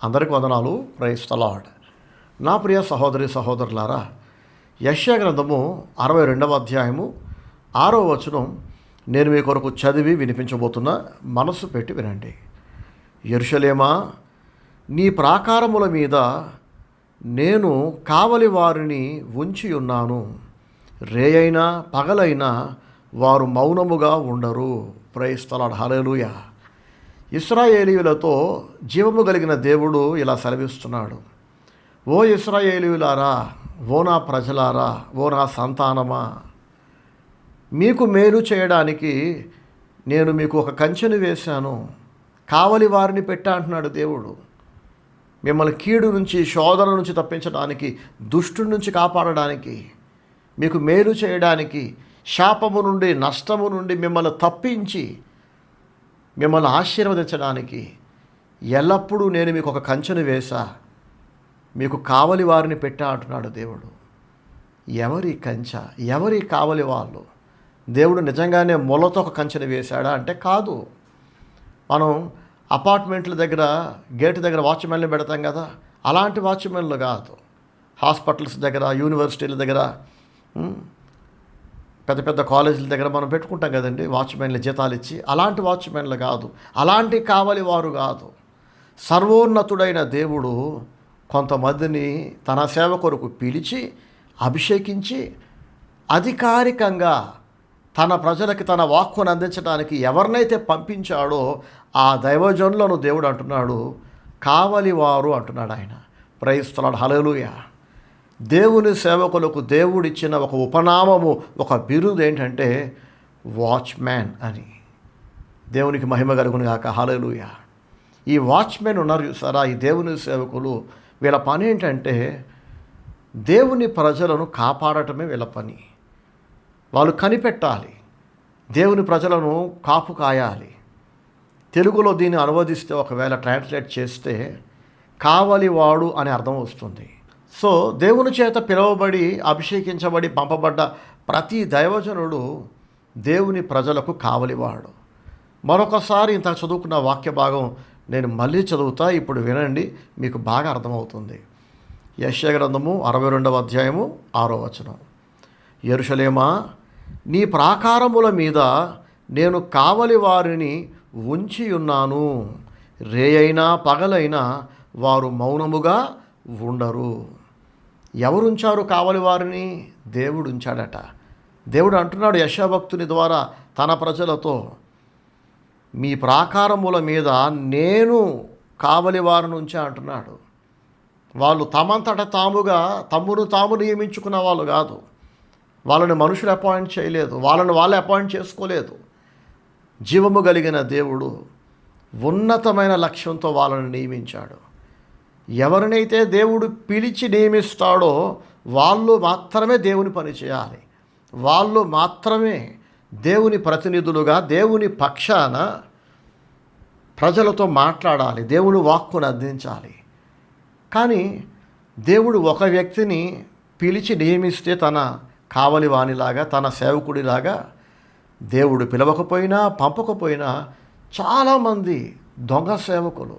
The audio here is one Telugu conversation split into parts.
అందరికి వందనాలు. Praise the Lord. నా ప్రియ సహోదరి సహోదరులారా, యెషయా గ్రంథము 62వ అధ్యాయము 6వ వచనం నేను మీ కొరకు చదివి వినిపించబోతున్నా. మనసు పెట్టి వినండి. యెరూషలేమా, నీ ప్రాకారముల మీద నేను కావలి వారిని ఉంచి ఉన్నాను. రేయైనా పగలైనా వారు మౌనముగా ఉండరు. Praise the Lord. హల్లెలూయా. ఇశ్రాయేలీయులతో జీవము కలిగిన దేవుడు ఇలా సెలవిస్తున్నాడు. ఓ ఇశ్రాయేలీయులారా, ఓ నా ప్రజలారా, ఓ నా సంతానమా, మీకు మేలు చేయడానికి నేను మీకు ఒక కంచెను వేశాను, కావలి వారిని పెట్టా అంటున్నాడు దేవుడు. మిమ్మల్ని కీడు నుంచి, శోధన నుంచి తప్పించడానికి, దుష్టుడి నుంచి కాపాడడానికి, మీకు మేలు చేయడానికి, శాపము నుండి, నష్టము నుండి మిమ్మల్ని తప్పించి మిమ్మల్ని ఆశీర్వదించడానికి ఎల్లప్పుడూ నేను మీకు ఒక కంచెను వేశా, మీకు కావలి వారిని పెట్టా అంటున్నాడు దేవుడు. ఎవరి కంచె? ఎవరి కావలి వాళ్ళు? దేవుడు నిజంగానే మొలతో ఒక కంచెను వేశాడా అంటే కాదు. మనం అపార్ట్మెంట్ల దగ్గర గేటు దగ్గర వాచ్మెన్లు పెడతాం కదా, అలాంటి వాచ్మెన్లు కాదు. హాస్పిటల్స్ దగ్గర, యూనివర్సిటీల దగ్గర, పెద్ద పెద్ద కాలేజీల దగ్గర మనం పెట్టుకుంటాం కదండి వాచ్మెన్లు జీతాలు ఇచ్చి. అలాంటి వాచ్మెన్లు కాదు, అలాంటి కావలి వారు కాదు. సర్వోన్నతుడైన దేవుడు కొంతమందిని తన సేవ కొరకు పిలిచి అభిషేకించి అధికారికంగా తన ప్రజలకి తన వాక్కును అందించడానికి ఎవరినైతే పంపించాడో ఆ దైవజనులను దేవుడు అంటున్నాడు కావలి వారు అంటున్నాడు ఆయన. Praise the Lord. హల్లెలూయా. దేవుని సేవకులకు దేవుడిచ్చిన ఒక ఉపనామము, ఒక బిరుదు ఏంటంటే వాచ్మ్యాన్ అని. దేవునికి మహిమ కలుగును గాక. హల్లెలూయా. ఈ వాచ్మెన్ ఉన్నారు చూసారా, ఈ దేవుని సేవకులు, వీళ్ళ పని ఏంటంటే దేవుని ప్రజలను కాపాడటమే వీళ్ళ పని. వాళ్ళు కనిపెట్టాలి, దేవుని ప్రజలను కాపు కాయాలి. తెలుగులో దీన్ని అనువదిస్తే, ఒకవేళ ట్రాన్స్లేట్ చేస్తే కావలివాడు అని అర్థం వస్తుంది. సో దేవుని చేత పిలువబడి, అభిషేకించబడి, పంపబడ్డ ప్రతి దైవజనుడు దేవుని ప్రజలకు కావలివాడు. మరొకసారి ఇంత చదువుకున్న వాక్య భాగం నేను మళ్ళీ చదువుతా, ఇప్పుడు వినండి, మీకు బాగా అర్థమవుతుంది. యెషయా గ్రంథము 62వ అధ్యాయము 6వ వచనం. యెరూషలేమా, నీ ప్రాకారముల మీద నేను కావలి వారిని ఉంచి ఉన్నాను. రేయైనా పగలైనా వారు మౌనముగా ఉండరు. ఎవరుంచారు కావలి వారిని? దేవుడు ఉంచాడట. దేవుడు అంటున్నాడు యెషయా భక్తుని ద్వారా తన ప్రజలతో, మీ ప్రాకారముల మీద నేను కావలి వారిని ఉంచా అంటున్నాడు. వాళ్ళు తమంతట తాముగా తమ్మును తాము నియమించుకున్న వాళ్ళు కాదు. వాళ్ళని మనుషులు అపాయింట్ చేయలేదు, వాళ్ళని వాళ్ళే అపాయింట్ చేసుకోలేదు. జీవము కలిగిన దేవుడు ఉన్నతమైన లక్ష్యంతో వాళ్ళని నియమించాడు. ఎవరినైతే దేవుడు పిలిచి నియమిస్తాడో వాళ్ళు మాత్రమే దేవుని పని చేయాలి. వాళ్ళు మాత్రమే దేవుని ప్రతినిధులుగా, దేవుని పక్షాన ప్రజలతో మాట్లాడాలి, దేవుని వాక్కును అందించాలి. కానీ దేవుడు ఒక వ్యక్తిని పిలిచి నియమిస్తే తన కావలి వానిలాగా, తన సేవకుడిలాగా, దేవుడు పిలవకపోయినా పంపకపోయినా చాలామంది దొంగ సేవకులు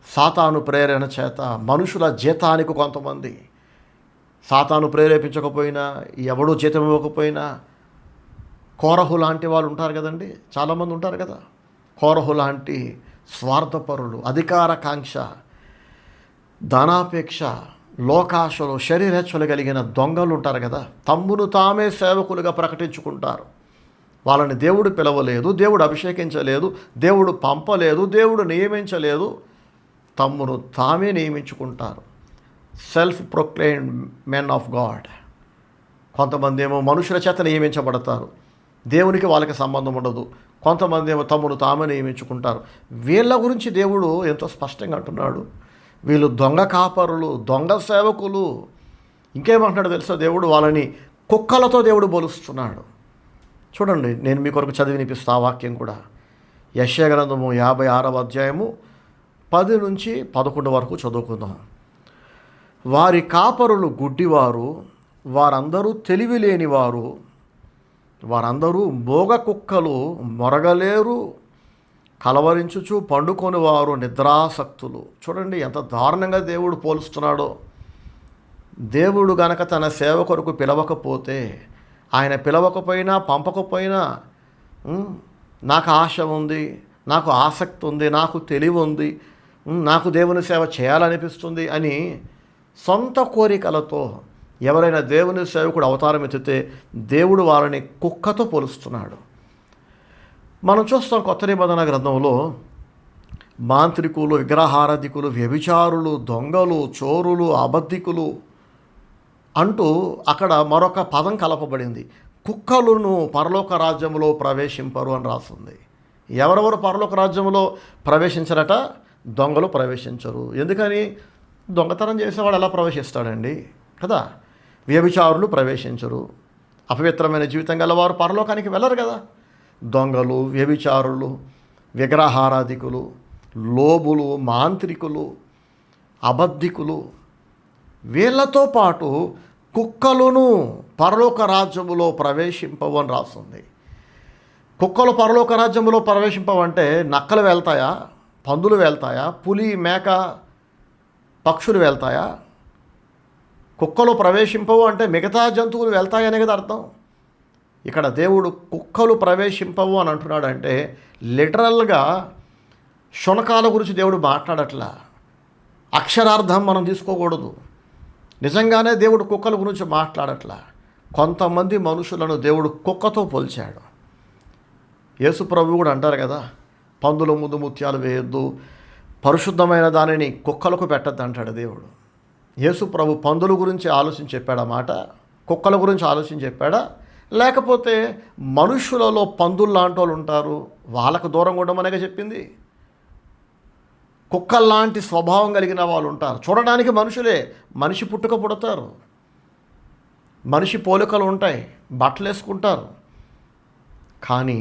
సాతాను ప్రేరణ చేత, మనుషుల జీతానికి కొంతమంది, సాతాను ప్రేరేపించకపోయినా, ఎవడూ జీతం ఇవ్వకపోయినా, కోరహు లాంటి వాళ్ళు ఉంటారు కదండి, చాలామంది ఉంటారు కదా. కోరహు లాంటి స్వార్థపరులు, అధికారకాంక్ష, ధనాపేక్ష, లోకాశలు, శరీరేచ్ఛలు కలిగిన దొంగలు ఉంటారు కదా. తమ్మును తామే సేవకులుగా ప్రకటించుకుంటారు. వాళ్ళని దేవుడు పిలవలేదు, దేవుడు అభిషేకించలేదు, దేవుడు పంపలేదు, దేవుడు నియమించలేదు, తమ్మును తామే నియమించుకుంటారు. Self proclaimed men of God. కొంతమంది ఏమో మనుషుల చేత నియమించబడతారు, దేవునికి వాళ్ళకి సంబంధం ఉండదు. కొంతమంది ఏమో తమ్మును తామే నియమించుకుంటారు. వీళ్ళ గురించి దేవుడు ఎంతో స్పష్టంగా అంటున్నాడు, వీళ్ళు దొంగ కాపరులు, దొంగ సేవకులు. ఇంకేమంటున్నాడు తెలుసా దేవుడు? వాళ్ళని కుక్కలతో దేవుడు పోలుస్తున్నాడు. చూడండి, నేను మీ కొరకు చదివి వినిపిస్తా ఆ వాక్యం కూడా. యెషయా గ్రంథము 56వ అధ్యాయము 10 నుంచి 11 వరకు చదువుకుందాం. వారి కాపరులు గుడ్డివారు, వారందరూ తెలివి లేనివారు, వారందరూ మోగ కుక్కలు, మొరగలేరు, కలవరించుచు పండుకొని వారు నిద్రాసక్తులు. చూడండి ఎంత దారుణంగా దేవుడు పోలుస్తున్నాడో. దేవుడు గనక తన సేవ కొరకు పిలవకపోతే, ఆయన పిలవకపోయినా పంపకపోయినా నాకు ఆశ ఉంది, నాకు ఆసక్తి ఉంది, నాకు తెలివి ఉంది, నాకు దేవుని సేవ చేయాలనిపిస్తుంది అని సొంత కోరికలతో ఎవరైనా దేవుని సేవకుడు అవతారం ఎత్తితే దేవుడు వారిని కుక్కతో పోలుస్తున్నాడు. మనం చూస్తాం కొత్త నిబంధన గ్రంథంలో మాంత్రికులు, విగ్రహారాధికులు, వ్యభిచారులు, దొంగలు, చోరులు, అబద్ధికులు అంటూ అక్కడ మరొక పదం కలపబడింది. కుక్కలను పరలోక రాజ్యంలో ప్రవేశింపరు అని రాస్తుంది. ఎవరెవరు పరలోక రాజ్యంలో ప్రవేశించరట? దొంగలు ప్రవేశించరు. ఎందుకని? దొంగతనం చేసేవాడు ఎలా ప్రవేశిస్తాడండి కదా. వ్యభిచారులు ప్రవేశించరు. అపవిత్రమైన జీవితం గల వారు పరలోకానికి వెళ్ళరు కదా. దొంగలు, వ్యభిచారులు, విగ్రహారాధికులు, లోబులు, మాంత్రికులు, అబద్ధికులు, వీళ్ళతో పాటు కుక్కలను పరలోక రాజ్యములో ప్రవేశింపవు అని రాస్తుంది. కుక్కలు పరలోక రాజ్యములో ప్రవేశింపవంటే నక్కలు వెళ్తాయా? పందులు వెళ్తాయా? పులి, మేక, పక్షులు వెళ్తాయా? కుక్కలు ప్రవేశింపవు అంటే మిగతా జంతువులు వెళ్తాయనే కదా అర్థం. ఇక్కడ దేవుడు కుక్కలు ప్రవేశింపవు అని అంటున్నాడంటే లిటరల్గా శునకాల గురించి దేవుడు మాట్లాడట్లా. అక్షరార్థం మనం తీసుకోకూడదు. నిజంగానే దేవుడు కుక్కల గురించి మాట్లాడట్లా. కొంతమంది మనుషులను దేవుడు కుక్కతో పోల్చాడు. యేసు ప్రభు కూడా అంటారు కదా, పందుల ముందు ముత్యాలు వేయొద్దు, పరిశుద్ధమైన దానిని కుక్కలకు పెట్టద్దు అంటాడు దేవుడు. యేసు ప్రభు పందుల గురించి ఆలోచించి చెప్పాడా మాట? కుక్కల గురించి ఆలోచించి చెప్పాడా? లేకపోతే మనుషులలో పందులు లాంటి వాళ్ళు ఉంటారు, వాళ్ళకు దూరంగా ఉండమనేగా చెప్పింది. కుక్కల్లాంటి స్వభావం కలిగిన వాళ్ళు ఉంటారు, చూడడానికి మనుషులే, మనిషి పుట్టుక పుడతారు, మనిషి పోలికలు ఉంటాయి, బట్టలు వేసుకుంటారు, కానీ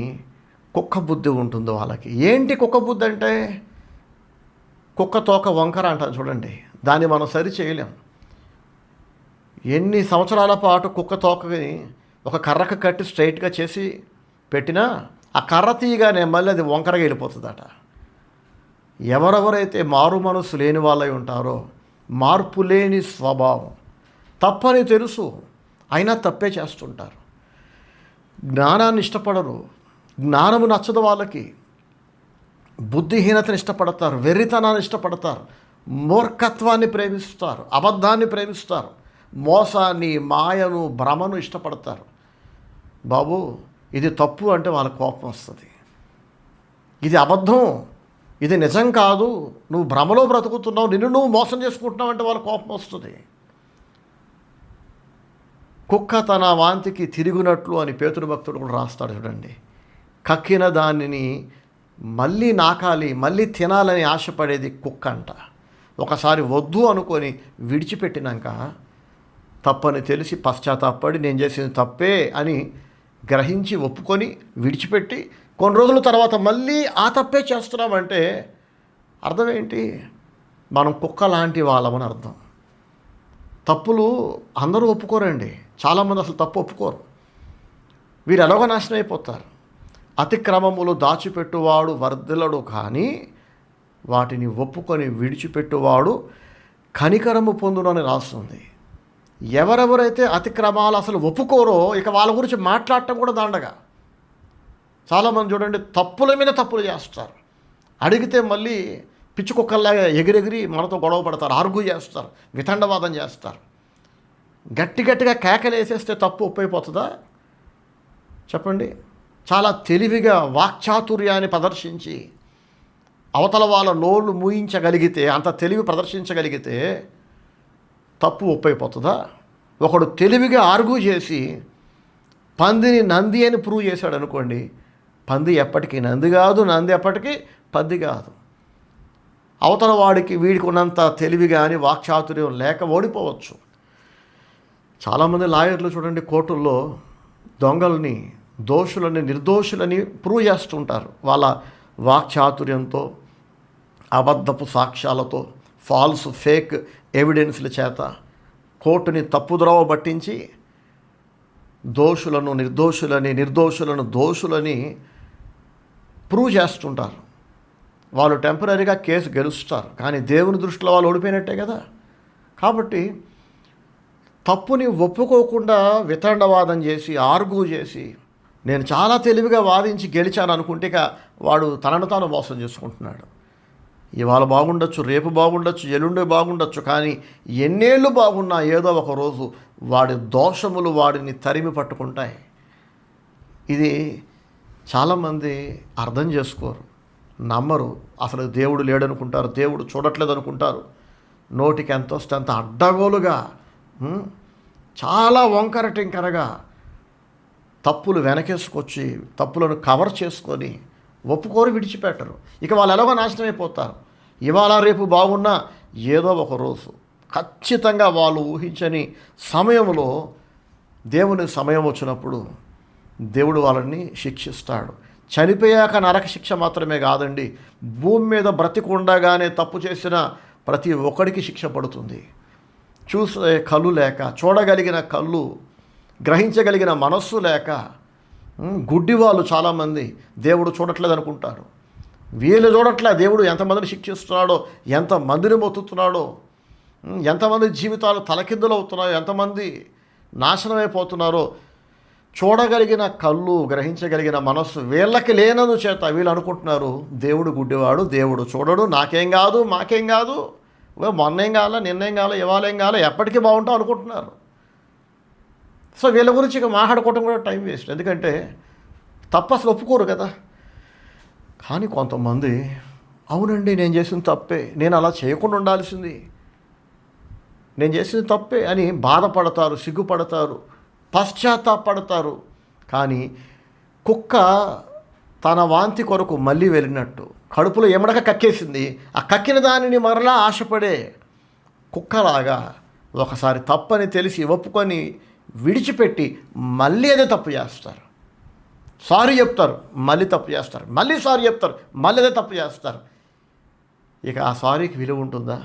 కుక్క బుద్ధి ఉంటుంది వాళ్ళకి. ఏంటి కుక్క బుద్ధి అంటే? కుక్క తోక వంకర అంటారు చూడండి, దాన్ని మనం సరి చేయలేం. ఎన్ని సంవత్సరాల పాటు కుక్క తోకని ఒక కర్రకు కట్టి స్ట్రైట్గా చేసి పెట్టినా ఆ కర్ర తీయగానే మళ్ళీ అది వంకరగా వెళ్ళిపోతుందట. ఎవరెవరైతే మారు మనసు లేని వాళ్ళై ఉంటారో, మార్పు లేని స్వభావం, తప్పని తెలుసు అయినా తప్పే చేస్తుంటారు, జ్ఞానాన్ని ఇష్టపడరు, జ్ఞానము నచ్చదు వాళ్ళకి, బుద్ధిహీనతను ఇష్టపడతారు, వెర్రితనాన్ని ఇష్టపడతారు, మూర్ఖత్వాన్ని ప్రేమిస్తారు, అబద్ధాన్ని ప్రేమిస్తారు, మోసాన్ని, మాయను, భ్రమను ఇష్టపడతారు. బాబు ఇది తప్పు అంటే వాళ్ళ కోపం వస్తుంది. ఇది అబద్ధం, ఇది నిజం కాదు, నువ్వు భ్రమలో బ్రతుకుతున్నావు, నిన్ను నువ్వు మోసం చేసుకుంటున్నావు అంటే వాళ్ళ కోపం వస్తుంది. కుక్క తన వాంతికి తిరిగినట్లు అని పేతురు భక్తుడు కూడా రాస్తాడు చూడండి. కక్కిన దానిని మళ్ళీ నాకాలి, మళ్ళీ తినాలని ఆశపడేది కుక్క అంట. ఒకసారి వద్దు అనుకొని విడిచిపెట్టినాక తప్పని తెలిసి పశ్చాత్తాపడి నేను చేసింది తప్పే అని గ్రహించి ఒప్పుకొని విడిచిపెట్టి కొన్ని రోజుల తర్వాత మళ్ళీ ఆ తప్పే చేస్తున్నామంటే అర్థం ఏంటి? మనం కుక్క లాంటి వాళ్ళమని అర్థం. తప్పులు అందరూ ఒప్పుకోరండి, చాలామంది అసలు తప్పు ఒప్పుకోరు. వీరు ఎలాగో నాశనం అయిపోతారు. అతిక్రమములు దాచిపెట్టువాడు వర్ధిల్లడు, కానీ వాటిని ఒప్పుకొని విడిచిపెట్టువాడు కనికరము పొందును అని రాస్తుంది. ఎవరెవరైతే అతిక్రమాలు అసలు ఒప్పుకోరో ఇక వాళ్ళ గురించి మాట్లాడటం కూడా దండగా. చాలామంది చూడండి తప్పుల మీద తప్పులు చేస్తారు, అడిగితే మళ్ళీ పిచ్చుకొక్కల్లాగా ఎగిరెగిరి మనతో గొడవ పడతారు, ఆర్గ్యూ చేస్తారు, వితండవాదం చేస్తారు. గట్టిగా కేకలు వేసేస్తే తప్పు ఒప్పైపోతుందా చెప్పండి? చాలా తెలివిగా వాక్చాతుర్యాన్ని ప్రదర్శించి అవతల వాళ్ళ నోళ్ళు మూయించగలిగితే, అంత తెలివి ప్రదర్శించగలిగితే తప్పు ఒప్పైపోతుందా? ఒకడు తెలివిగా ఆర్గ్యూ చేసి పందిని నంది అని ప్రూవ్ చేశాడు అనుకోండి, పంది ఎప్పటికీ నంది కాదు, నంది ఎప్పటికీ పంది కాదు. అవతల వీడికి ఉన్నంత తెలివి కానీ వాక్చాతుర్యం లేక ఓడిపోవచ్చు. చాలామంది లాయర్లు చూడండి కోర్టుల్లో దొంగల్ని, దోషులని, నిర్దోషులని ప్రూవ్ చేస్తుంటారు వాళ్ళ వాక్చాతుర్యంతో, అబద్ధపు సాక్ష్యాలతో, ఫాల్స్ ఫేక్ ఎవిడెన్స్ల చేత కోర్టుని తప్పుద్రోవ పట్టించి దోషులను నిర్దోషులని, నిర్దోషులను దోషులని ప్రూవ్ చేస్తుంటారు. వాళ్ళు టెంపరీగా కేసు గెలుస్తారు, కానీ దేవుని దృష్టిలో వాళ్ళు ఓడిపోయినట్టే కదా. కాబట్టి తప్పుని ఒప్పుకోకుండా వితండవాదం చేసి ఆర్గ్యూ చేసి నేను చాలా తెలివిగా వాదించి గెలిచాను అనుకుంటే ఇక వాడు తనను తాను మోసం చేసుకుంటున్నాడు. ఇవాళ బాగుండొచ్చు, రేపు బాగుండొచ్చు, ఎల్లుండి బాగుండొచ్చు, కానీ ఎన్నేళ్ళు బాగున్నా ఏదో ఒక రోజు వాడి దోషములు వాడిని తరిమి పట్టుకుంటాయి. ఇది చాలామంది అర్థం చేసుకోరు, నమ్మరు. అసలు దేవుడు లేడనుకుంటారు, దేవుడు చూడట్లేదు అనుకుంటారు. నోటికి ఎంత వస్తే అంత అడ్డగోలుగా చాలా వంకర టింకరగా తప్పులు వెనకేసుకొచ్చి తప్పులను కవర్ చేసుకొని ఒప్పుకోరు, విడిచిపెట్టరు. ఇక వాళ్ళు ఎలాగో నాశనం అయిపోతారు. ఇవాళ రేపు బాగున్నా ఏదో ఒక రోజు ఖచ్చితంగా వాళ్ళు ఊహించని సమయంలో దేవుని సమయం వచ్చినప్పుడు దేవుడు వాళ్ళని శిక్షిస్తాడు. చనిపోయాక నరక శిక్ష మాత్రమే కాదండి, భూమి మీద బ్రతికుండగానే తప్పు చేసిన ప్రతి ఒక్కడికి శిక్ష పడుతుంది. చూసే కళ్ళు లేక, చూడగలిగిన కళ్ళు, గ్రహించగలిగిన మనస్సు లేక గుడ్డి వాళ్ళు చాలామంది దేవుడు చూడట్లేదు అనుకుంటారు. వీళ్ళు చూడట్లే దేవుడు ఎంతమందిని శిక్షిస్తున్నాడో, ఎంతమందిని మొత్తుతున్నాడో, ఎంతమంది జీవితాలు తలకిందులు అవుతున్నాయో, ఎంతమంది నాశనం అయిపోతున్నారో. చూడగలిగిన కళ్ళు, గ్రహించగలిగిన మనస్సు వీళ్ళకి లేనందు చేత వీళ్ళు అనుకుంటున్నారు దేవుడు గుడ్డివాడు, దేవుడు చూడడు, నాకేం కాదు, మాకేం కాదు, మొన్నేం కావాలా, నిన్నేం కావాలా, ఇవాళేం కావాలా, ఎప్పటికీ బాగుంటాం అనుకుంటున్నారు. సో వీళ్ళ గురించి ఇక మాట్లాడుకోవటం కూడా టైం వేస్ట్, ఎందుకంటే తప్పు అసలు ఒప్పుకోరు కదా. కానీ కొంతమంది అవునండి నేను చేసిన తప్పే, నేను అలా చేయకుండా ఉండాల్సింది, నేను చేసిన తప్పే అని బాధపడతారు, సిగ్గుపడతారు, పశ్చాత్తాపడతారు. కానీ కుక్క తన వాంతి కొరకు మళ్ళీ వెళ్ళినట్టు కడుపులో ఎమడక కక్కేసింది, ఆ కక్కిన దానిని మరలా ఆశపడే కుక్కలాగా ఒకసారి తప్పని తెలిసి ఒప్పుకొని విడిచిపెట్టి మళ్ళీ అదే తప్పు చేస్తారు. సారీ చెప్తారు, మళ్ళీ తప్పు చేస్తారు, మళ్ళీ సారీ చెప్తారు, మళ్ళీ అదే తప్పు చేస్తారు. ఇక ఆ సారీకి విలువ ఉంటుందా?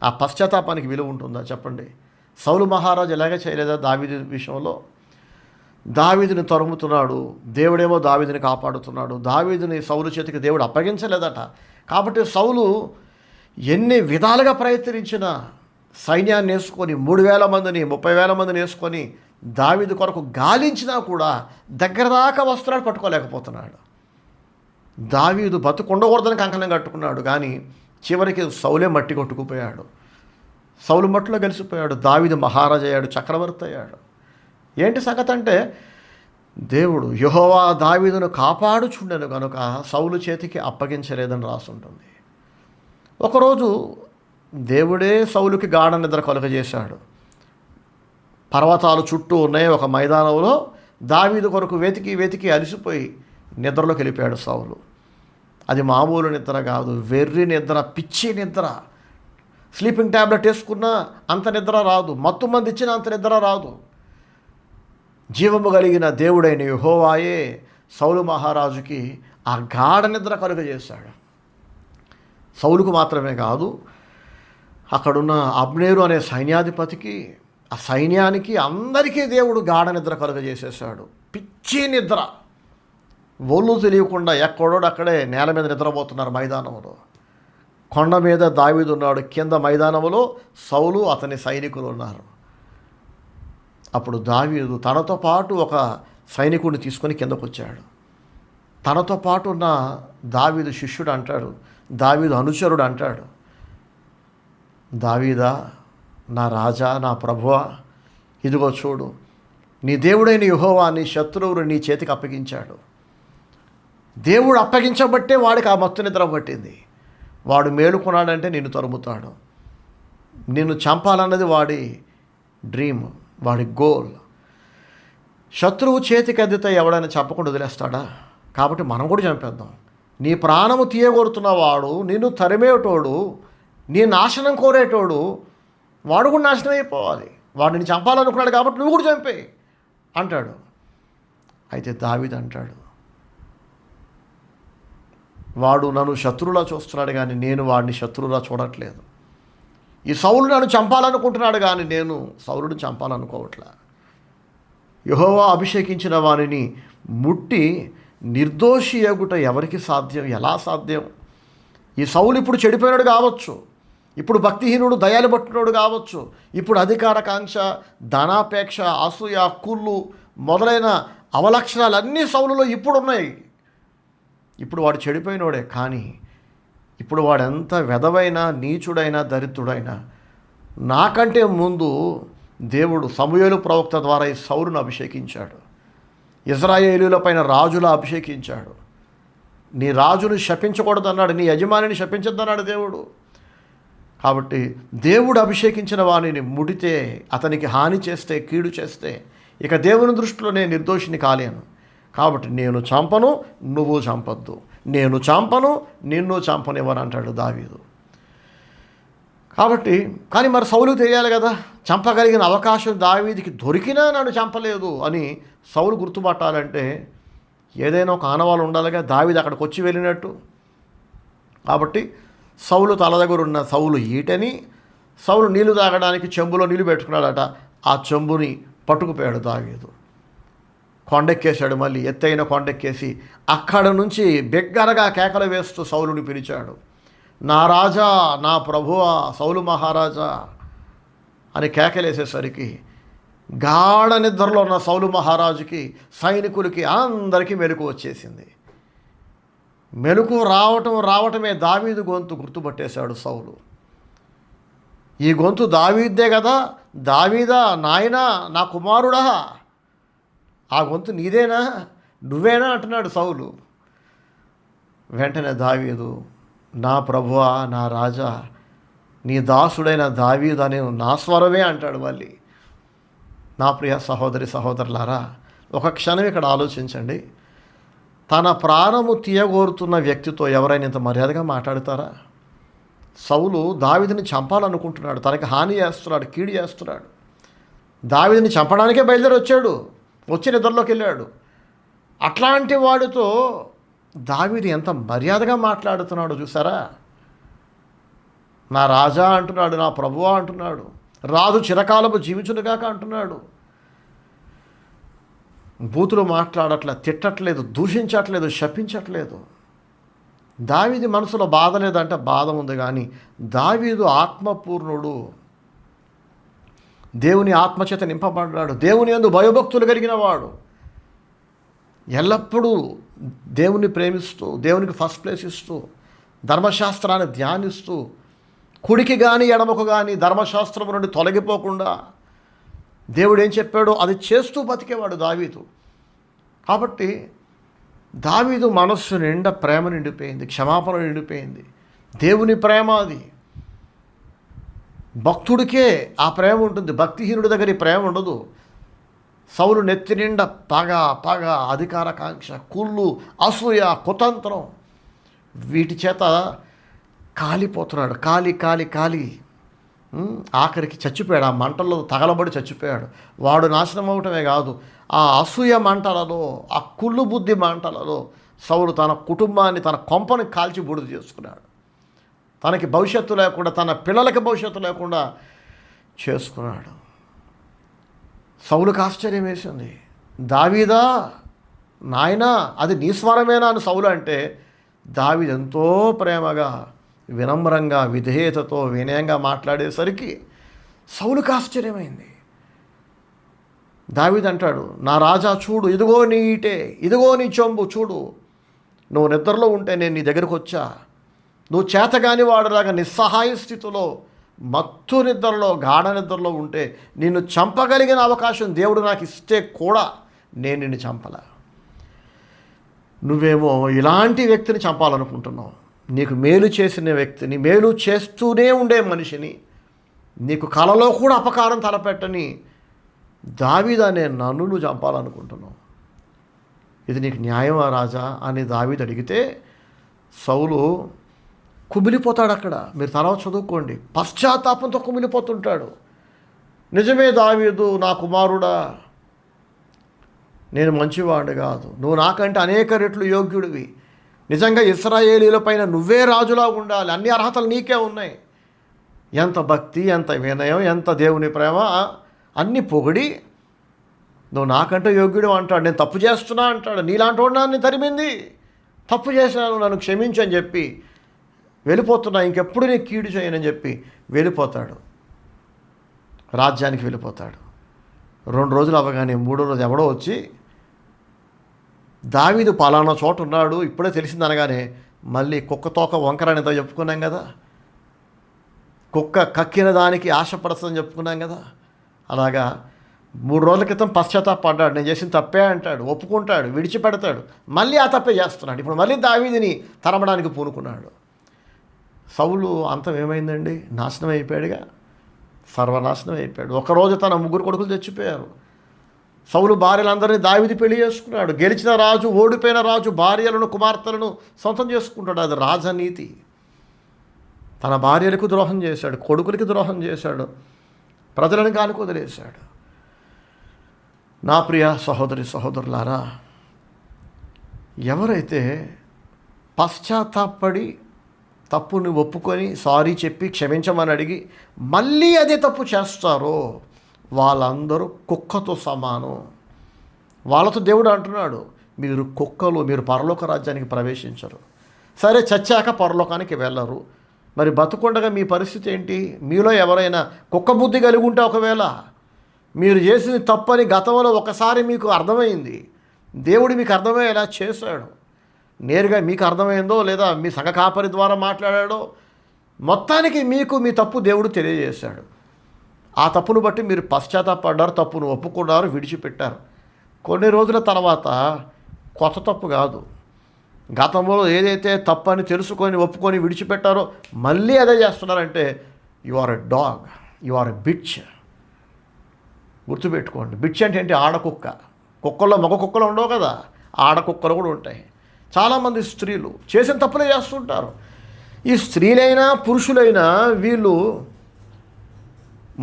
ఆ పశ్చాత్తాపానికి విలువ ఉంటుందా? చెప్పండి. సౌలు మహారాజు ఎలాగ చేయలేదా దావీదు విషయంలో? దావీదుని తరుముతున్నాడు, దేవుడేమో దావీదుని కాపాడుతున్నాడు. దావీదుని సౌలు చేతికి దేవుడు అప్పగించలేదట. కాబట్టి సౌలు ఎన్ని విధాలుగా ప్రయత్నించినా సైన్యాన్ని వేసుకొని 3,000 మందిని 30,000 మందిని వేసుకొని దావీదు కొరకు గాలించినా కూడా దగ్గర దాకా వస్త్రాలు పట్టుకోలేకపోతున్నాడు. దావీదు బతుకుండకూడదని కంకణం కట్టుకున్నాడు, కానీ చివరికి సౌలే మట్టి కొట్టుకుపోయాడు. సౌలు మట్టిలో కలిసిపోయాడు. దావీదు మహారాజు అయ్యాడు, చక్రవర్తి అయ్యాడు. ఏంటి సంగతి అంటే దేవుడు యెహోవా దావీదును కాపాడుచుండెను కనుక సౌలు చేతికి అప్పగించలేదని రాసుంటుంది. ఒకరోజు దేవుడే సౌలుకి గాఢ నిద్ర కలుగజేశాడు. పర్వతాలు చుట్టూ ఉన్నాయి ఒక మైదానంలో. దావీదు కొరకు వెతికి వెతికి అలసిపోయి నిద్రలోకి వెళ్ళిపోయాడు సౌలు. అది మామూలు నిద్ర కాదు, వెర్రి నిద్ర, పిచ్చి నిద్ర. స్లీపింగ్ ట్యాబ్లెట్ వేసుకున్నా అంత నిద్ర రాదు, మత్తు మంది ఇచ్చినా అంత నిద్ర రాదు. జీవము కలిగిన దేవుడైన యెహోవాయే సౌలు మహారాజుకి ఆ గాఢ నిద్ర కలుగజేశాడు. సౌలుకు మాత్రమే కాదు, అక్కడున్న అబ్నేరు అనే సైన్యాధిపతికి, ఆ సైన్యానికి, అందరికీ దేవుడు గాఢ నిద్ర కలుగజేసేసాడు. పిచ్చి నిద్ర, ఒళ్ళు తెలియకుండా ఎక్కడోడు అక్కడే నేల మీద నిద్రపోతున్నారు మైదానంలో. కొండ మీద దావీదు ఉన్నాడు, కింద మైదానంలో సౌలు అతని సైనికులు ఉన్నారు. అప్పుడు దావీదు తనతో పాటు ఒక సైనికుడిని తీసుకొని కిందకు వచ్చాడు. తనతో పాటు ఉన్న దావీదు శిష్యుడు అంటాడు, దావీదు అనుచరుడు అంటాడు, దావీదా, నా రాజా, నా ప్రభువా, ఇదిగో చూడు, నీ దేవుడైన యెహోవా నీ శత్రువులు నీ చేతికి అప్పగించాడు. దేవుడు అప్పగించబట్టే వాడికి ఆ మత్తు నిద్ర పట్టింది. వాడు మేలుకున్నాడంటే నిన్ను తరుముతాడు. నిన్ను చంపాలన్నది వాడి డ్రీమ్, వాడి గోల్. శత్రువు చేతికి అద్దితే ఎవడైనా చెప్పకుండా వదిలేస్తాడా? కాబట్టి మనం కూడా చంపేద్దాం. నీ ప్రాణము తీయగొడుతున్నవాడు, నిన్ను తరిమేటోడు, నీ నాశనం కోరేటోడు, వాడు కూడా నాశనం అయిపోవాలి. వాడిని చంపాలనుకున్నాడు కాబట్టి నువ్వు కూడా చంపేయి అంటాడు. అయితే దావీదు అంటాడు, వాడు నన్ను శత్రువులా చూస్తున్నాడు కానీ నేను వాడిని శత్రువులా చూడట్లేదు. ఈ సౌలు నన్ను చంపాలనుకుంటున్నాడు కానీ నేను సౌలుని చంపాలనుకోవట్లే. యెహోవా అభిషేకించిన వానిని ముట్టి నిర్దోషి అగుట ఎవరికి సాధ్యం? ఎలా సాధ్యం? ఈ సౌలు ఇప్పుడు చెడిపోయినాడు కావచ్చు, ఇప్పుడు భక్తిహీనుడు, దయాలు పట్టినోడు కావచ్చు, ఇప్పుడు అధికారకాంక్ష, ధనాపేక్ష, అసూయ, కుళ్ళు మొదలైన అవలక్షణాలన్నీ సౌలులో ఇప్పుడు ఉన్నాయి. ఇప్పుడు వాడు చెడిపోయినోడే. కానీ ఇప్పుడు వాడు ఎంత వెధవైనా, నీచుడైనా, దరిద్రుడైనా నాకంటే ముందు దేవుడు సమూయేలు ప్రవక్త ద్వారా ఈ సౌలును అభిషేకించాడు. ఇశ్రాయేలీయుల పైన రాజులా అభిషేకించాడు. నీ రాజును శపించకూడదన్నాడు, నీ యజమానిని శపించొద్దన్నాడు దేవుడు. కాబట్టి దేవుడు అభిషేకించిన వానిని ముడితే, అతనికి హాని చేస్తే, కీడు చేస్తే, ఇక దేవుని దృష్టిలో నేను నిర్దోషిని కాలేను. కాబట్టి నేను చంపను, నువ్వు చంపొద్దు, నేను చంపను, నిన్ను చంపనివ్వను అంటాడు దావీదు. కాబట్టి కానీ మరి సౌలు తెలియాలి కదా, చంపగలిగిన అవకాశం దావీదికి దొరికినా నన్ను చంపలేదు అని సౌలు గుర్తుపట్టాలంటే ఏదైనా ఒక ఆనవాళ్ళు ఉండాలిగా, దావీదు అక్కడికి వచ్చి వెళ్ళినట్టు. కాబట్టి సౌలు తల దగ్గర ఉన్న సౌలు ఈటని, సౌలు నీళ్లు తాగడానికి చెంబులో నీళ్లు పెట్టుకున్నాడట, ఆ చెంబుని పట్టుకుపోయాడు దావీదు. కొండెక్కేశాడు, మళ్ళీ ఎత్తైన కొండెక్కేసి అక్కడ నుంచి బిగ్గరగా కేకలు వేస్తూ సౌలుని పిలిచాడు. నా రాజా, నా ప్రభువా, సౌలు మహారాజా అని కేకలేసేసరికి గాఢ నిద్రలో ఉన్న సౌలు మహారాజుకి, సైనికులకి, అందరికీ మెలకు వచ్చేసింది. మెలకు రావటమే దావీదు గొంతు గుర్తుపట్టేశాడు సౌలు. ఈ గొంతు దావీద్దే కదా, దావీదా నాయనా, నా కుమారుడా, ఆ గొంతు నీదేనా, నువ్వేనా అంటున్నాడు సౌలు. వెంటనే దావీదు, నా ప్రభువా, నా రాజా, నీ దాసుడైన దావీదు అనే నా స్వరమే అంటాడు. మళ్ళీ నా ప్రియ సహోదరి సహోదరులారా, ఒక క్షణం ఇక్కడ ఆలోచించండి. తన ప్రాణము తీయగోరుతున్న వ్యక్తితో ఎవరైనా ఇంత మర్యాదగా మాట్లాడతారా? సౌలు దావీదుని చంపాలనుకుంటున్నాడు, తనకి హాని చేస్తున్నాడు, కీడు చేస్తున్నాడు. దావీదుని చంపడానికే బయలుదేరి వచ్చాడు, వచ్చి నిద్రలోకి వెళ్ళాడు. అట్లాంటి వాడితో దావీదు ఎంత మర్యాదగా మాట్లాడుతున్నాడు చూసారా. నా రాజా అంటున్నాడు, నా ప్రభువా అంటున్నాడు, రాజు చిరకాలము జీవించునుగాక అంటున్నాడు. బూతులు మాట్లాడట్లే, తిట్టట్లేదు, దూషించట్లేదు, శపించట్లేదు. దావీదు మనసులో బాధ లేదంటే బాధ ఉంది, కానీ దావీదు ఆత్మపూర్ణుడు, దేవుని ఆత్మచేత నింపబడ్డాడు, దేవుని యందు భయభక్తులు కలిగిన వాడు, ఎల్లప్పుడూ దేవుని ప్రేమిస్తూ, దేవునికి ఫస్ట్ ప్లేస్ ఇస్తూ, ధర్మశాస్త్రాన్ని ధ్యానిస్తూ, కుడికి కానీ ఎడమకు కానీ ధర్మశాస్త్రం నుండి తొలగిపోకుండా దేవుడు ఏం చెప్పాడో అది చేస్తూ బతికేవాడు దావీదు. కాబట్టి దావీదు మనస్సు నిండా ప్రేమ నిండిపోయింది, క్షమాపణ నిండిపోయింది. దేవుని ప్రేమ అది. భక్తుడికే ఆ ప్రేమ ఉంటుంది, భక్తిహీనుడి దగ్గర ఈ ప్రేమ ఉండదు. సౌలు నెత్తి నిండా పగ, అధికారకాంక్ష, కుళ్ళు, అసూయ, కుతంత్రం, వీటి చేత కాలిపోతున్నాడు. కాలి ఆఖరికి చచ్చిపోయాడు. ఆ మంటల్లో తగలబడి చచ్చిపోయాడు. వాడు నాశనం అవటమే కాదు, ఆ అసూయ మంటలలో, ఆ కుళ్ళు బుద్ధి మంటలలో సౌలు తన కుటుంబాన్ని, తన కొంపని కాల్చి బూడిద చేసుకున్నాడు. తనకి భవిష్యత్తు లేకుండా, తన పిల్లలకి భవిష్యత్తు లేకుండా చేసుకున్నాడు. సౌలుకు ఆశ్చర్యం వేసింది. దావీదా నాయనా, అది నీ స్వరమేనా అని సౌలు అంటే, దావీదు ఎంతో ప్రేమగా, వినమ్రంగా, విధేయతతో, వినయంగా మాట్లాడేసరికి సౌలుకు ఆశ్చర్యమైంది. దావీదు అంటాడు, నా రాజా చూడు, ఇదిగో నీ ఈటే, ఇదిగో నీ చెంబు చూడు, నువ్వు నిద్రలో ఉంటే నేను నీ దగ్గరకు వచ్చా. నువ్వు చేతగాని వాడులాగా నిస్సహాయ స్థితిలో, మత్తు నిద్రలో, గాఢ నిద్రలో ఉంటే నిన్ను చంపగలిగిన అవకాశం దేవుడు నాకు ఇస్తే కూడా నేను నిన్ను చంపలా. నువ్వేమో ఇలాంటి వ్యక్తిని చంపాలనుకుంటున్నావు. నీకు మేలు చేసిన వ్యక్తిని, మేలు చేస్తూనే ఉండే మనిషిని, నీకు కలలో కూడా అపకారం తలపెట్టని దావీదు అనే నన్ను నువ్వు చంపాలనుకుంటున్నావు. ఇది నీకు న్యాయమా రాజా అని దావీదు అడిగితే సౌలు కుమిలిపోతాడు. అక్కడ మీరు తర్వాత చదువుకోండి, పశ్చాత్తాపంతో కుమిలిపోతుంటాడు. నిజమే దావీదు, నా కుమారుడా, నేను మంచివాడిని కాదు, నువ్వు నాకంటే అనేక రెట్లు యోగ్యుడివి, నిజంగా ఇశ్రాయేలీల పైన నువ్వే రాజులా ఉండాలి, అన్ని అర్హతలు నీకే ఉన్నాయి. ఎంత భక్తి, ఎంత వినయం, ఎంత దేవుని ప్రేమ, అన్ని పొగిడి నువ్వు నాకంటే యోగ్యుడు అంటాడు. నేను తప్పు చేస్తున్నా అంటాడు. నీలాంటి వాడు నన్ను తరిమింది, తప్పు చేసినాను, నన్ను క్షమించని చెప్పి వెళ్ళిపోతున్నా, ఇంకెప్పుడు నేను కీడు చేయనని చెప్పి వెళ్ళిపోతాడు, రాజ్యానికి వెళ్ళిపోతాడు. 2 రోజులు అవ్వగానే 3వ రోజు ఎవడో వచ్చి, దావీదు పలానా చోట ఉన్నాడు ఇప్పుడే తెలిసింది అనగానే, మళ్ళీ కుక్క తోక వంకరనితో చెప్పుకున్నాం కదా, కుక్క కక్కిన దానికి ఆశపడుతుందని చెప్పుకున్నాం కదా. అలాగా 3 రోజుల క్రితం పశ్చాత్తాపడ్డాడు, నేను చేసిన తప్పే అంటాడు, ఒప్పుకుంటాడు, విడిచిపెడతాడు, మళ్ళీ ఆ తప్పే చేస్తున్నాడు. ఇప్పుడు మళ్ళీ దావీదుని తరమడానికి పూనుకున్నాడు. సౌలు అంతం ఏమైందండి? నాశనం అయిపోయాడుగా, సర్వనాశనం అయిపోయాడు. ఒకరోజు తన 3 కొడుకులు చచ్చిపోయారు. సౌలు భార్యలందరినీ దావీదు పెళ్లి చేసుకున్నాడు. గెలిచిన రాజు, ఓడిపోయిన రాజు భార్యలను, కుమార్తెలను సొంతం చేసుకుంటాడు. అది రాజనీతి. తన భార్యలకు ద్రోహం చేశాడు, కొడుకులకి ద్రోహం చేశాడు, ప్రజలను గాలికి వదిలేశాడు. నా ప్రియ సహోదరి సహోదరులారా, ఎవరైతే పశ్చాత్తాపడి తప్పుని ఒప్పుకొని సారీ చెప్పి క్షమించమని అడిగి మళ్ళీ అదే తప్పు చేస్తారో వాళ్ళందరూ కుక్కతో సమానం. వాళ్ళతో దేవుడు అంటున్నాడు, మీరు కుక్కలు, మీరు పరలోక రాజ్యానికి ప్రవేశించరు. సరే, చచ్చాక పరలోకానికి వెళ్ళరు. మరి బతుకుండగా మీ పరిస్థితి ఏంటి? మీలో ఎవరైనా కుక్క బుద్ధి కలిగి ఉంటే, ఒకవేళ మీరు చేసింది తప్పని గతంలో ఒకసారి మీకు అర్థమైంది, దేవుడు మీకు అర్థమయ్యేలా చేశాడు, నేరుగా మీకు అర్థమైందో లేదా మీ సంఘ కాపరి ద్వారా మాట్లాడాడో, మొత్తానికి మీకు మీ తప్పు దేవుడు తెలియజేశాడు. ఆ తప్పును బట్టి మీరు పశ్చాత్తాపడ్డారు, తప్పును ఒప్పుకున్నారు, విడిచిపెట్టారు. కొన్ని రోజుల తర్వాత కొత్త తప్పు కాదు, గతంలో ఏదైతే తప్పని తెలుసుకొని ఒప్పుకొని విడిచిపెట్టారో మళ్ళీ అదే చేస్తున్నారంటే you are a dog, you are a bitch. గుర్తుపెట్టుకోండి, బిచ్ అంటే ఏంటి? ఆడకుక్క. కుక్కల్లో మగ కుక్కలు ఉండవు కదా, ఆడకుక్కలు కూడా ఉంటాయి. చాలామంది స్త్రీలు చేసిన తప్పులే చేస్తుంటారు. ఈ స్త్రీలైనా పురుషులైనా వీళ్ళు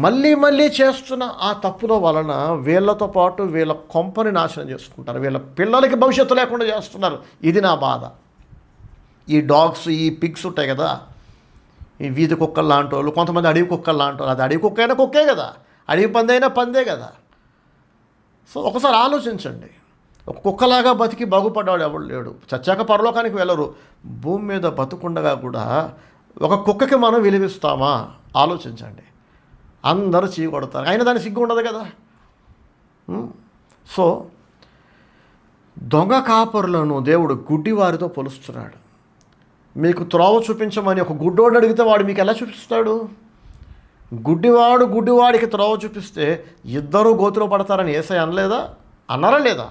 మళ్ళీ మళ్ళీ చేస్తున్న ఆ తప్పుల వలన వీళ్ళతో పాటు వీళ్ళ కొంపని నాశనం చేసుకుంటారు, వీళ్ళ పిల్లలకి భవిష్యత్తు లేకుండా చేస్తున్నారు. ఇది నా బాధ. ఈ డాగ్స్, ఈ పిగ్స్ ఉంటాయి కదా, ఈ వీధి కుక్కలు లాంటి వాళ్ళు, కొంతమంది అడవి కుక్కలు లాంటి వాళ్ళు. అది అడవి కుక్క అయినా కుక్కే కదా, అడవి పంది అయినా పందే కదా. సో ఒకసారి ఆలోచించండి, ఒక కుక్కలాగా బతికి బాగుపడ్డాడు ఎవడు లేడు. చచ్చాక పరలోకానికి వెళ్ళరు. భూమి మీద బతుకుండగా కూడా ఒక కుక్కకి మనం విలువిస్తామా? ఆలోచించండి. అందరూ చీకొడతారు, అయినా దానికి సిగ్గు ఉండదు కదా. సో దొంగ కాపరులను దేవుడు గుడ్డివారితో పోలుస్తున్నాడు. మీకు త్రోవ చూపించమని ఒక గుడ్డోడు అడిగితే వాడు మీకు ఎలా చూపిస్తాడు? గుడ్డివాడు గుడ్డివాడికి త్రోవ చూపిస్తే ఇద్దరూ గోతిలో పడతారని యేసయ్య అనలేదా? అన్నారా లేదా?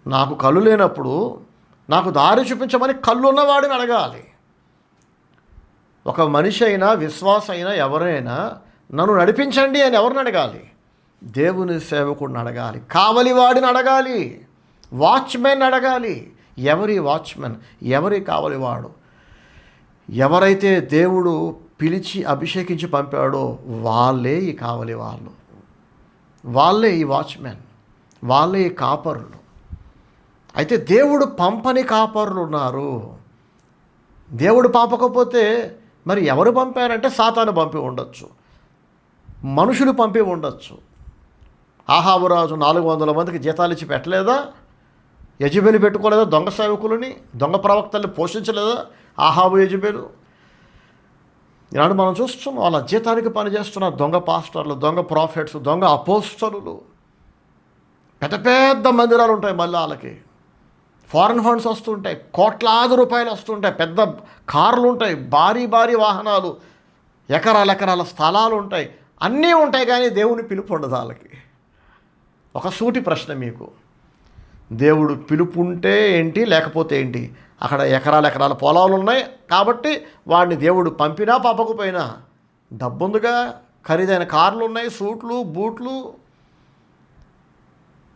నాకు కళ్ళు లేనప్పుడు నాకు దారి చూపించమని కళ్ళు ఉన్నవాడిని అడగాలి. ఒక మనిషి అయినా, విశ్వాస అయినా, ఎవరైనా నన్ను నడిపించండి అని ఎవరిని అడగాలి? దేవుని సేవకుడిని అడగాలి, కావలివాడిని అడగాలి, వాచ్మెన్ అడగాలి. ఎవరి వాచ్మెన్? ఎవరి కావలివాడు? ఎవరైతే దేవుడు పిలిచి అభిషేకించి పంపాడో వాళ్ళే ఈ కావలి వాళ్ళు, వాళ్ళే ఈ వాచ్మెన్, వాళ్ళే ఈ కాపరులు. అయితే దేవుడు పంపని కాపరులు ఉన్నారు. దేవుడు పంపకపోతే మరి ఎవరు పంపారంటే సాతాను పంపి ఉండొచ్చు, మనుషులు పంపి ఉండొచ్చు. ఆహాబు రాజు 400 మందికి జీతాలు ఇచ్చి పెట్టలేదా? యజబేలు పెట్టుకోలేదా? దొంగ సేవకులని, దొంగ ప్రవక్తల్ని పోషించలేదా ఆహాబు, యజబేలు? ఈనాడు మనం చూస్తున్నాం, వాళ్ళ జీతానికి పనిచేస్తున్న దొంగ పాస్టర్లు, దొంగ ప్రాఫిట్స్, దొంగ అపోస్తలులు. పెద్ద పెద్ద మందిరాలు ఉంటాయి, మళ్ళీ వాళ్ళకి ఫారెన్ ఫండ్స్ వస్తుంటాయి, కోట్లాది రూపాయలు వస్తుంటాయి, పెద్ద కార్లు ఉంటాయి, భారీ భారీ వాహనాలు, ఎకరాల ఎకరాల స్థలాలు ఉంటాయి, అన్నీ ఉంటాయి. కానీ దేవుని పిలుపు ఉండదు వాళ్ళకి. ఒక సూటి ప్రశ్న మీకు, దేవుడు పిలుపు ఉంటే ఏంటి, లేకపోతే ఏంటి? అక్కడ ఎకరాల ఎకరాల పొలాలు ఉన్నాయి కాబట్టి వాడిని దేవుడు పంపినా పంపకపోయినా డబ్బుందిగా, ఖరీదైన కార్లు ఉన్నాయి, సూట్లు బూట్లు.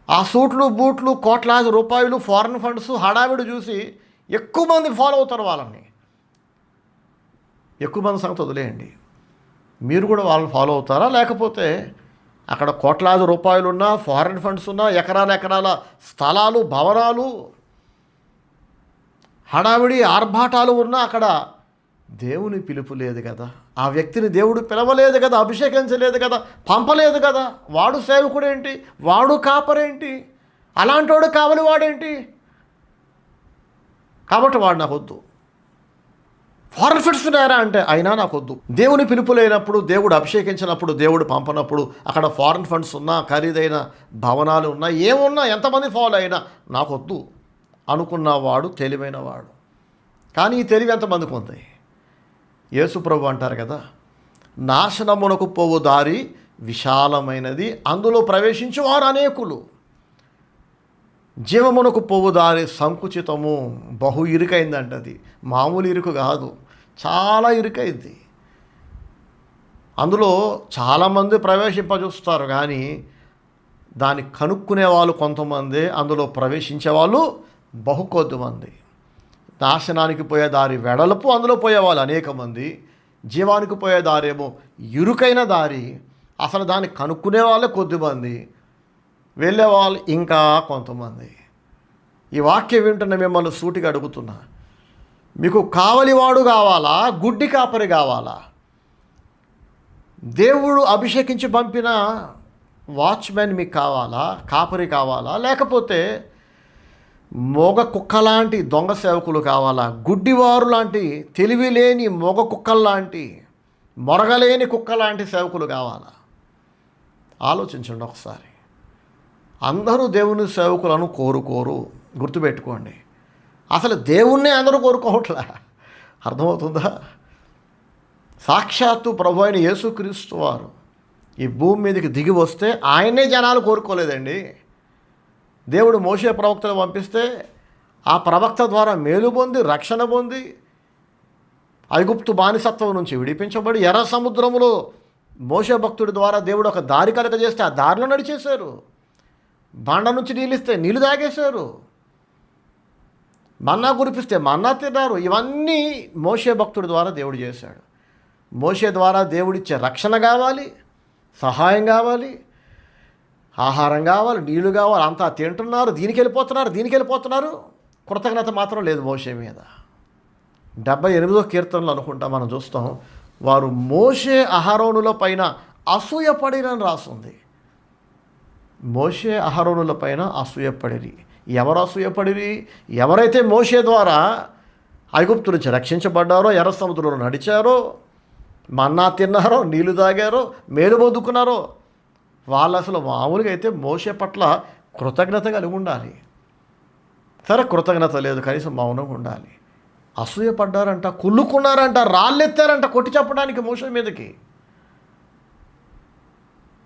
ఆ సూట్లు బూట్లు, కోట్లాది రూపాయలు, ఫారెన్ ఫండ్స్, హడావిడి చూసి ఎక్కువ మంది ఫాలో అవుతారు వాళ్ళని. ఎక్కువ మంది సంగతి వదిలేయండి, మీరు కూడా వాళ్ళని ఫాలో అవుతారా? లేకపోతే అక్కడ కోట్లాది రూపాయలు ఉన్నా, ఫారెన్ ఫండ్స్ ఉన్నా, ఎకరాల ఎకరాల స్థలాలు, భవనాలు, హడావిడి ఆర్భాటాలు ఉన్నా అక్కడ దేవుని పిలుపు లేదు కదా, ఆ వ్యక్తిని దేవుడు పిలవలేదు కదా, అభిషేకించలేదు కదా, పంపలేదు కదా. వాడు సేవకుడేంటి, వాడు కాపరేంటి, అలాంటి వాడు కావలి వాడేంటి? కాబట్టి వాడు నాకు వద్దు. ఫారెన్ ఫండ్స్ ఉన్నారా అంటే అయినా నాకు వద్దు. దేవుని పిలుపు లేనప్పుడు, దేవుడు అభిషేకించినప్పుడు, దేవుడు పంపనప్పుడు అక్కడ ఫారెన్ ఫండ్స్ ఉన్నా, ఖరీదైన భవనాలు ఉన్నా, ఏమున్నా, ఎంతమంది ఫాలో అయినా నాకు వద్దు అనుకున్నవాడు తెలివైన వాడు. కానీ ఈ తెలివి ఎంతమందికి ఉంది? యేసు ప్రభు అంటారు కదా, నాశనమునకు పోవు దారి విశాలమైనది, అందులో ప్రవేశించు వారు అనేకులు. జీవమునకు పోవు దారి సంకుచితము, బహు ఇరుకైందంట. అది మామూలు ఇరుకు కాదు, చాలా ఇరుకైంది. అందులో చాలామంది ప్రవేశింపజూస్తారు, కానీ దాన్ని కనుక్కునే వాళ్ళు కొంతమంది, అందులో ప్రవేశించే వాళ్ళు బహు కొద్దిమంది. నాశనానికి పోయే దారి వెడల్పు, అందులో పోయేవాళ్ళు అనేక మంది. జీవానికి పోయే దారేమో ఇరుకైన దారి, అసలు దాన్ని కనుక్కునే వాళ్ళే కొద్దిమంది, వెళ్ళే వాళ్ళు ఇంకా కొంతమంది. ఈ వాక్యం వింటున్న మిమ్మల్ని సూటిగా అడుగుతున్నా, మీకు కావలివాడు కావాలా, గుడ్డి కాపరి కావాలా? దేవుడు అభిషేకించి పంపిన వాచ్మెన్ మీకు కావాలా, కాపరి కావాలా? లేకపోతే మోగ కుక్కలాంటి దొంగ సేవకులు కావాలా? గుడ్డివారు లాంటి, తెలివి లేని మోగ కుక్కల్లాంటి, మొరగలేని కుక్కలాంటి సేవకులు కావాలా? ఆలోచించండి ఒకసారి. అందరూ దేవుని సేవకులను కోరుకోరు, గుర్తుపెట్టుకోండి. అసలు దేవుణ్ణే అందరూ కోరుకోవట్లే. అర్థమవుతుందా? సాక్షాత్తు ప్రభు అయిన యేసుక్రీస్తు వారు ఈ భూమి మీదకి దిగి వస్తే ఆయనే జనాలు కోరుకోలేదండి. దేవుడు మోషే ప్రవక్తను పంపిస్తే ఆ ప్రవక్త ద్వారా మేలు పొంది, రక్షణ పొంది, ఐగుప్తు బానిసత్వం నుంచి విడిపించబడి ఎర్ర సముద్రములో మోషే భక్తుడి ద్వారా దేవుడు ఒక దారి కలగజేస్తే ఆ దారిలో నడిచేశారు. బండ నుంచి నీళ్ళు ఇస్తే నీళ్ళు తాగేశారు. మన్నా కురిపిస్తే మన్నా తిన్నారు. ఇవన్నీ మోషే భక్తుడి ద్వారా దేవుడు చేశాడు. మోషే ద్వారా దేవుడిచ్చే రక్షణ కావాలి, సహాయం కావాలి, ఆహారం కావాలి, నీళ్లు కావాలి. అంతా తింటున్నారు, దీనికి వెళ్ళిపోతున్నారు. కృతజ్ఞత మాత్రం లేదు మోషే మీద. 78వ కీర్తనలు అనుకుంటా మనం చూస్తాం, వారు మోషే అహరోనుల పైన అసూయపడిరని రాస్తుంది. మోషే అహరోనుల పైన అసూయపడిరి. ఎవరు అసూయపడిరి? ఎవరైతే మోషే ద్వారా ఐగుప్తు నుంచి రక్షించబడ్డారో, ఎర్ర సముద్రంలో నడిచారో, మన్నా తిన్నారో, నీళ్లు తాగారో, మేలు పొందుకున్నారో, వాళ్ళు అసలు మామూలుగా అయితే మోషే పట్ల కృతజ్ఞత కలిగి ఉండాలి. సరే, కృతజ్ఞత లేదు, కనీసం మౌనంగా ఉండాలి. అసూయపడ్డారంట, కుళ్ళుకున్నారంట, రాళ్ళెత్తారంట కొట్టి చెప్పడానికి మోషే మీదకి.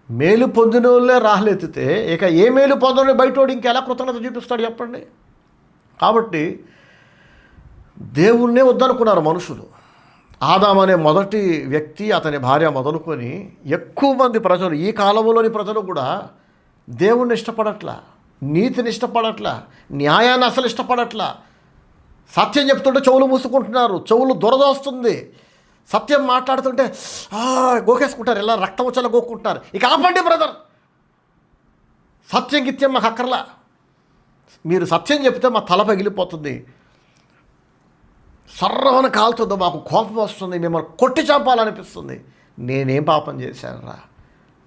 మేలు పొందిన వాళ్ళే రాళ్ళెత్తితే ఇక ఏ మేలు పొందని బయటోడు ఇంకెలా కృతజ్ఞత చూపిస్తాడు చెప్పండి? కాబట్టి దేవుణ్ణే వద్దనుకున్నారు మనుషులు. ఆదాము అనే మొదటి వ్యక్తి, అతని భార్య మొదలుకొని ఎక్కువ మంది ప్రజలు, ఈ కాలంలోని ప్రజలు కూడా దేవుణ్ణి ఇష్టపడట్లా, నీతిని ఇష్టపడట్లా, న్యాయాన్ని అసలు ఇష్టపడట్లా. సత్యం చెప్తుంటే చెవులు మూసుకుంటున్నారు, చెవులు దురదొస్తుంది. సత్యం మాట్లాడుతుంటే గోకేసుకుంటారు, ఇలా రక్తం వచ్చేలా గోక్కుంటున్నారు. ఇక ఆపండి బ్రదర్, సత్యం గిత్యం మాకు అక్కర్లా, మీరు సత్యం చెప్తే మా తల పగిలిపోతుంది, సర్రవన కాలుతుందో, మాకు కోపం వస్తుంది, మిమ్మల్ని కొట్టి చంపాలనిపిస్తుంది. నేనేం పాపం చేశానురా?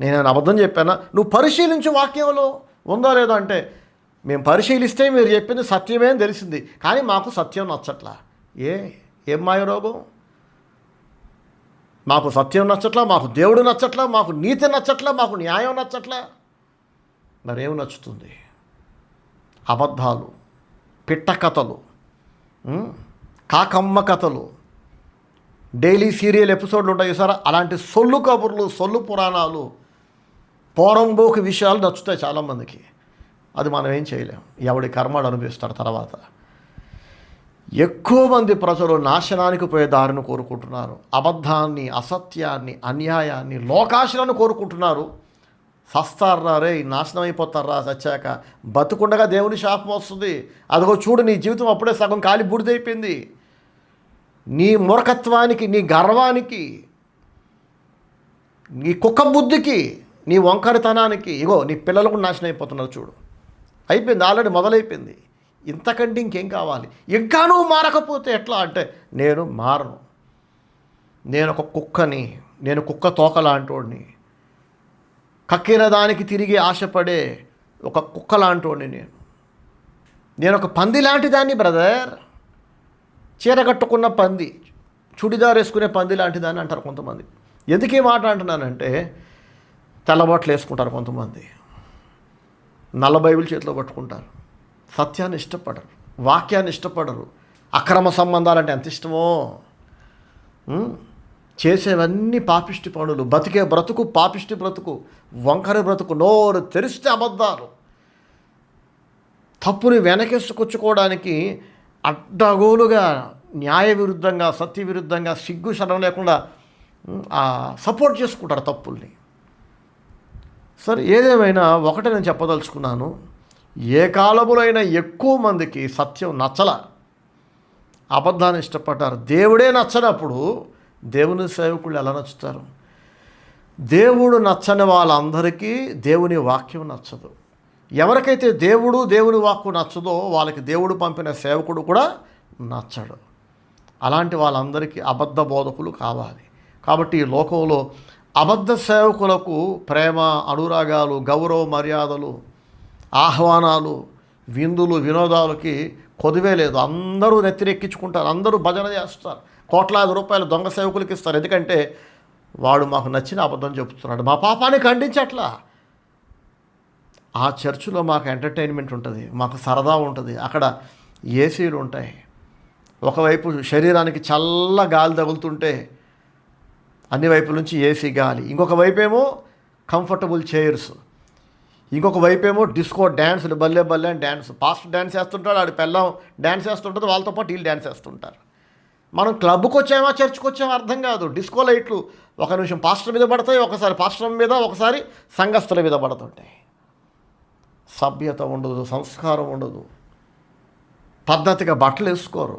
నేనేమైనా అబద్ధం చెప్పానా? నువ్వు పరిశీలించు వాక్యంలో ఉందో లేదో అంటే, మేము పరిశీలిస్తే మీరు చెప్పింది సత్యమే అని తెలిసింది, కానీ మాకు సత్యం నచ్చట్లా. ఏం మాయ రోగం? మాకు సత్యం నచ్చట్లా, మాకు దేవుడు నచ్చట్లా, మాకు నీతి నచ్చట్లా, మాకు న్యాయం నచ్చట్లా. మరేమి నచ్చుతుంది? అబద్ధాలు, పిట్ట కథలు, కాకమ్మ కథలు, డైలీ సీరియల్ ఎపిసోడ్లు ఉంటాయి సార్, అలాంటి సొల్లు కబుర్లు, సొల్లు పురాణాలు, పోరంబోకు విషయాలు నచ్చుతాయి చాలామందికి. అది మనం ఏం చేయలేం, ఎవడి కర్మడు అనుభవిస్తాడు తర్వాత. ఎక్కువ మంది ప్రజలు నాశనానికి పోయే దారిని కోరుకుంటున్నారు. అబద్ధాన్ని, అసత్యాన్ని, అన్యాయాన్ని, లోకాశలను కోరుకుంటున్నారు. సస్తారా రే, నాశనం అయిపోతారా చచ్చాక? బతుకుండగా దేవుని శాపం వస్తుంది. అదిగో చూడు, నీ జీవితం అప్పుడే సగం కాలి బూడిదైపోయింది. నీ మూర్ఖత్వానికి, నీ గర్వానికి, నీ కుక్క బుద్ధికి, నీ వంకరితనానికి ఇగో నీ పిల్లలు కూడా నాశనం అయిపోతున్నారు. చూడు, అయిపోయింది, ఆల్రెడీ మొదలైపోయింది. ఇంతకంటే ఇంకేం కావాలి? ఇంకా నువ్వు మారకపోతే ఎట్లా అంటే, నేను మారను, నేను ఒక కుక్కని, నేను కుక్క తోక లాంటోడిని, కక్కిన దానికి తిరిగి ఆశపడే ఒక కుక్క లాంటోడిని, నేను ఒక పంది లాంటి దాన్ని బ్రదర్. చీర కట్టుకున్న పంది, చుడిదార్ వేసుకునే పంది లాంటిదని అంటారు కొంతమంది. ఎందుకు ఈ మాట అంటున్నానంటే, తెల్లబట్టలు వేసుకుంటారు కొంతమంది, నల్ల బైబిల్ చేతిలో పట్టుకుంటారు, సత్యాన్ని ఇష్టపడరు, వాక్యాన్ని ఇష్టపడరు. అక్రమ సంబంధాలంటే ఎంత ఇష్టమో, చేసేవన్నీ పాపిష్టి పనులు, బతికే బ్రతుకు పాపిష్టి బ్రతుకు, వంకర బ్రతుకు, నోరు తెరిస్తే అబద్ధాలు, తప్పుని వెనకేసుకొచ్చుకోవడానికి అడ్డగోలుగా న్యాయ విరుద్ధంగా, సత్య విరుద్ధంగా, సిగ్గు శరం లేకుండా సపోర్ట్ చేసుకుంటారు తప్పుల్ని. సరే, ఏదేమైనా ఒకటే నేను చెప్పదలుచుకున్నాను, ఏ కాలములైనా ఎక్కువ మందికి సత్యం నచ్చల, అబద్ధాన్ని ఇష్టపడ్డారు. దేవుడే నచ్చనప్పుడు దేవుని సేవకులు ఎలా నచ్చుతారు? దేవుడు నచ్చని వాళ్ళందరికీ దేవుని వాక్యం నచ్చదు. ఎవరికైతే దేవుని వాక్కు నచ్చదో వాళ్ళకి దేవుడు పంపిన సేవకుడు కూడా నచ్చడు. అలాంటి వాళ్ళందరికీ అబద్ధ బోధకులు కావాలి. కాబట్టి ఈ లోకంలో అబద్ధ సేవకులకు ప్రేమ, అనురాగాలు, గౌరవ మర్యాదలు, ఆహ్వానాలు, విందులు, వినోదాలకి కొదువే లేదు. అందరూ నెత్తిరెక్కించుకుంటారు, అందరూ భజన చేస్తారు, కోట్లాది రూపాయలు దొంగ సేవకులకి ఇస్తారు. ఎందుకంటే వాడు మాకు నచ్చిన అబద్ధం చెప్తున్నాడు, మా పాపాన్ని ఖండించట్లా. ఆ చర్చిలో మాకు ఎంటర్టైన్మెంట్ ఉంటుంది, మాకు సరదా ఉంటుంది, అక్కడ ఏసీలు ఉంటాయి, ఒకవైపు శరీరానికి చల్ల గాలి తగులుతుంటే అన్ని వైపుల నుంచి ఏసీ గాలి, ఇంకొక వైపేమో కంఫర్టబుల్ చైర్స్, ఇంకొక వైపేమో డిస్కో డ్యాన్సులు, బల్లే బల్లే అని డ్యాన్స్. పాస్టర్ డ్యాన్స్ చేస్తుంటాడు, ఆడి పెళ్ళం డ్యాన్స్ చేస్తుంటుంది, వాళ్ళతో పాటు వీళ్ళు డ్యాన్స్ చేస్తుంటారు. మనం క్లబ్కి వచ్చామా చర్చ్కి వచ్చామా అర్థం కాదు. డిస్కో లైట్లు ఒక నిమిషం పాస్టర్ మీద పడతాయి, ఒకసారి పాస్టర్ మీద, ఒకసారి సంఘస్థుల మీద పడుతుంటాయి. సభ్యత ఉండదు, సంస్కారం ఉండదు, పద్ధతిగా బట్టలు వేసుకోరు,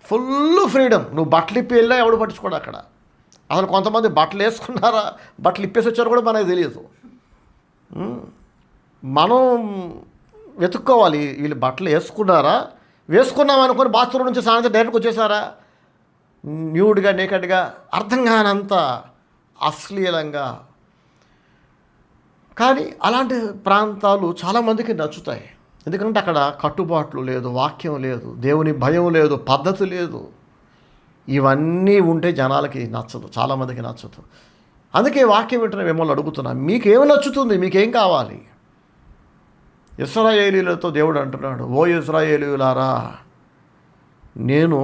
ఫుల్ ఫ్రీడమ్. నువ్వు బట్టలు ఇప్పి వెళ్ళా ఎవడు పట్టించుకోడు అక్కడ. అసలు కొంతమంది బట్టలు వేసుకున్నారా, బట్టలు ఇప్పేసి వచ్చారు కూడా మనకు తెలియదు. మనం వెతుక్కోవాలి, వీళ్ళు బట్టలు వేసుకున్నాం అనుకొని బాత్రూమ్ నుంచి సాయంత్రం డైరెక్ట్గా వచ్చేసారా న్యూడ్గా, నేకడ్గా, అర్థం కానంత అశ్లీలంగా. కానీ అలాంటి ప్రాంతాలు చాలామందికి నచ్చుతాయి. ఎందుకంటే అక్కడ కట్టుబాట్లు లేదు, వాక్యం లేదు, దేవుని భయం లేదు, పద్ధతి లేదు. ఇవన్నీ ఉంటే జనాలకి నచ్చదు, చాలామందికి నచ్చదు. అందుకే వాక్యం వింటున్న మిమ్మల్ని అడుగుతున్నా, మీకేం నచ్చుతుంది, మీకేం కావాలి? ఇశ్రాయేలీయులతో దేవుడు అంటున్నాడు, ఓ ఇశ్రాయేలీయులారా, నేను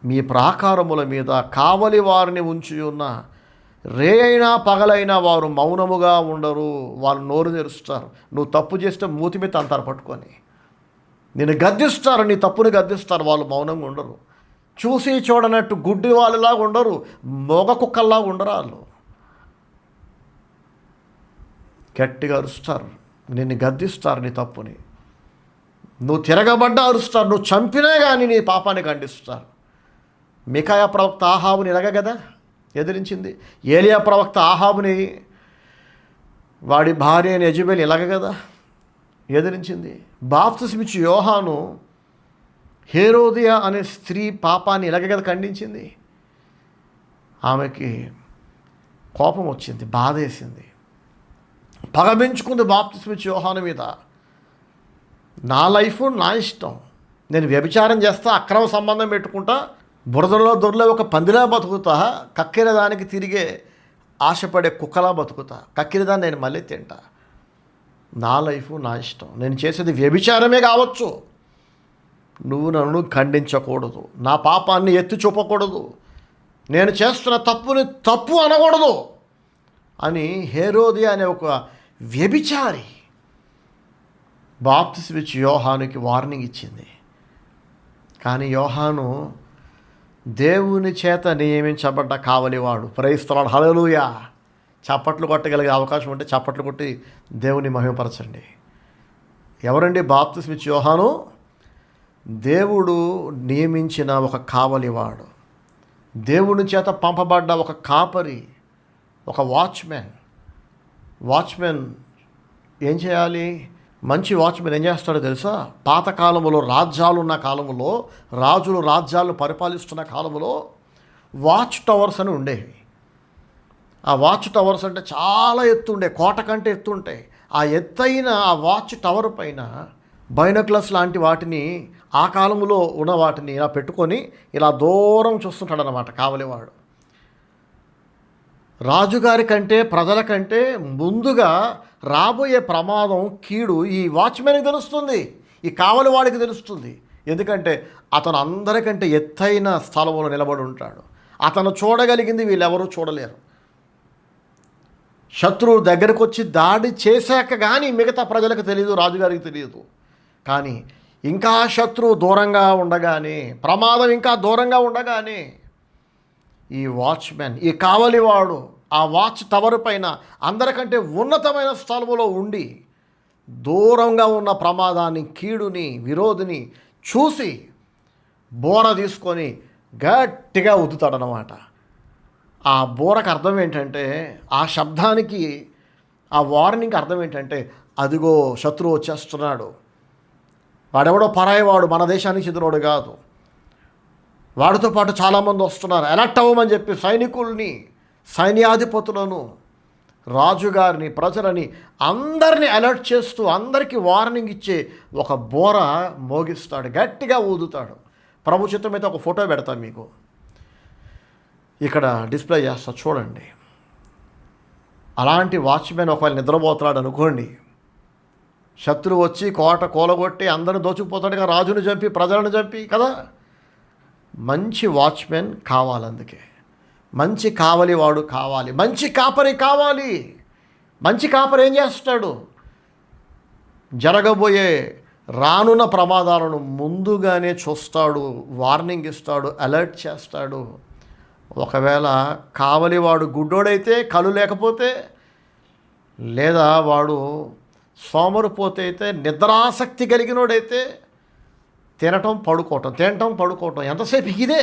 మీ ప్రాకారముల మీద కావలి వారిని ఉంచి ఉన్న, రే అయినా పగలైనా వారు మౌనముగా ఉండరు, వాళ్ళు నోరు తెరుస్తారు. నువ్వు తప్పు చేస్తే మూతి మీద అంటారు పట్టుకొని, నేను గద్దిస్తారు, నీ తప్పుని గద్దిస్తారు, వాళ్ళు మౌనంగా ఉండరు. చూసి చూడనట్టు గుడ్డి వాళ్ళలా ఉండరు, మోగ కుక్కల్లా ఉండరు. వాళ్ళు గట్టిగా అరుస్తారు, నిన్ను గద్దిస్తారు నీ తప్పుని. నువ్వు తిరగబడ్డా అరుస్తారు, నువ్వు చంపినా కానీ నీ పాపాన్ని ఖండిస్తారు. మికాయా ప్రవక్త ఆహాబుని ఇలాగ కదా ఎదిరించింది. ఏలియా ప్రవక్త ఆహాబుని, వాడి భార్య అయిన యెజబెల్ ఇలాగ కదా ఎదిరించింది. బాప్తిస్మిచ్చి యోహాను హేరోదియా అనే స్త్రీ పాపాన్ని ఇలాగ కదా ఖండించింది. ఆమెకి కోపం వచ్చింది, బాధ వేసింది, పగబెంచుకుంది బాప్తిస్మిచ్చి యోహాను మీద. నా లైఫ్ నా ఇష్టం, నేను వ్యభిచారం చేస్తా, అక్రమ సంబంధం పెట్టుకుంటా, బురదలో దొరలే ఒక పందిలా బతుకుతా, కక్కిన దానికి తిరిగే ఆశపడే కుక్కలా బతుకుతా, కక్కిన దాన్ని నేను మళ్ళీ తింటా. నా లైఫ్ నా ఇష్టం, నేను చేసేది వ్యభిచారమే కావచ్చు, నువ్వు నన్ను ఖండించకూడదు, నా పాపాన్ని ఎత్తి చూపకూడదు, నేను చేస్తున్న తప్పుని తప్పు అనకూడదు అని హేరోదియా అనే ఒక వ్యభిచారి బాప్తిస్మిచ్చి యోహానుకి వార్నింగ్ ఇచ్చింది. కానీ యోహాను దేవుని చేత నియమించబడ్డ కావలివాడు. ప్రైస్తలాడు, హల్లెలూయా. చప్పట్లు కొట్టగలిగే అవకాశం ఉంటే చప్పట్లు కొట్టి దేవుని మహిమపరచండి. ఎవరండి బాప్తిస్మిచ్చి యోహాను? దేవుడు నియమించిన ఒక కావలివాడు, దేవుని చేత పంపబడ్డ ఒక కాపరి, ఒక వాచ్మెన్ ఏం చేయాలి? మంచి వాచ్మెన్ ఏం చేస్తాడో తెలుసా? పాతకాలంలో రాజ్యాలున్న కాలంలో, రాజులు రాజ్యాలను పరిపాలిస్తున్న కాలంలో వాచ్ టవర్స్ అని ఉండేవి. ఆ వాచ్ టవర్స్ అంటే చాలా ఎత్తు ఉండే, కోట కంటే ఎత్తు ఉంటాయి. ఆ ఎత్తైన ఆ వాచ్ టవర్ పైన బైనోక్యులర్స్ లాంటి వాటిని, ఆ కాలంలో ఉన్న వాటిని ఇలా పెట్టుకొని ఇలా దూరం చూస్తుంటాడనమాట కావలివాడు. రాజుగారి కంటే, ప్రజల కంటే ముందుగా రాబోయే ప్రమాదం, కీడు ఈ వాచ్మెన్కి తెలుస్తుంది, ఈ కావలివాడికి తెలుస్తుంది. ఎందుకంటే అతను అందరికంటే ఎత్తైన స్థలంలో నిలబడి ఉంటాడు. అతను చూడగలిగింది వీళ్ళెవరూ చూడలేరు. శత్రువు దగ్గరకు వచ్చి దాడి చేశాక కానీ మిగతా ప్రజలకు తెలియదు, రాజుగారికి తెలియదు. కానీ ఇంకా శత్రువు దూరంగా ఉండగానే, ప్రమాదం ఇంకా దూరంగా ఉండగానే ఈ వాచ్మెన్, ఈ కావలివాడు ఆ వాచ్ టవర్ పైన అందరికంటే ఉన్నతమైన స్థలంలో ఉండి దూరంగా ఉన్న ప్రమాదాన్ని, కీడుని, విరోధిని చూసి బోర తీసుకొని గట్టిగా ఊదుతాడనమాట. ఆ బోరకు అర్థం ఏంటంటే, ఆ శబ్దానికి, ఆ వార్నింగ్కి అర్థం ఏంటంటే, అదిగో శత్రువు వచ్చేస్తున్నాడు, వాడెవడో పరాయివాడు, మన దేశానికి చెందినవాడు కాదు, వాడితో పాటు చాలామంది వస్తున్నారు, అలర్ట్ అవ్వమని చెప్పి సైనికుల్ని, సైన్యాధిపతులను, రాజుగారిని, ప్రజలని అందరినీ అలర్ట్ చేస్తూ అందరికీ వార్నింగ్ ఇచ్చే ఒక బోర మోగిస్తాడు, గట్టిగా ఊదుతాడు. ప్రభు చిత్తమైతే ఒక ఫోటో పెడతాను మీకు, ఇక్కడ డిస్ప్లే చేస్తా చూడండి. అలాంటి వాచ్మెన్ ఒకవేళ నిద్రపోతున్నాడు అనుకోండి, శత్రువు వచ్చి కోట కూలగొట్టి అందరిని దోచుకుపోతాడు కదా, రాజును చంపి, ప్రజలను చంపి కదా. మంచి వాచ్మెన్ కావాలి, అందుకే మంచి కావలివాడు కావాలి, మంచి కాపరి కావాలి. మంచి కాపరి ఏం చేస్తాడు? జరగబోయే రానున్న ప్రమాదాలను ముందుగానే చూస్తాడు, వార్నింగ్ ఇస్తాడు, అలర్ట్ చేస్తాడు. ఒకవేళ కావలివాడు గుడ్డోడైతే, కళ్ళు లేకపోతే, లేదా వాడు సోమరిపోతే అయితే, నిద్రాసక్తి కలిగినోడైతే తినటం పడుకోవటం ఎంతసేపు ఇదే.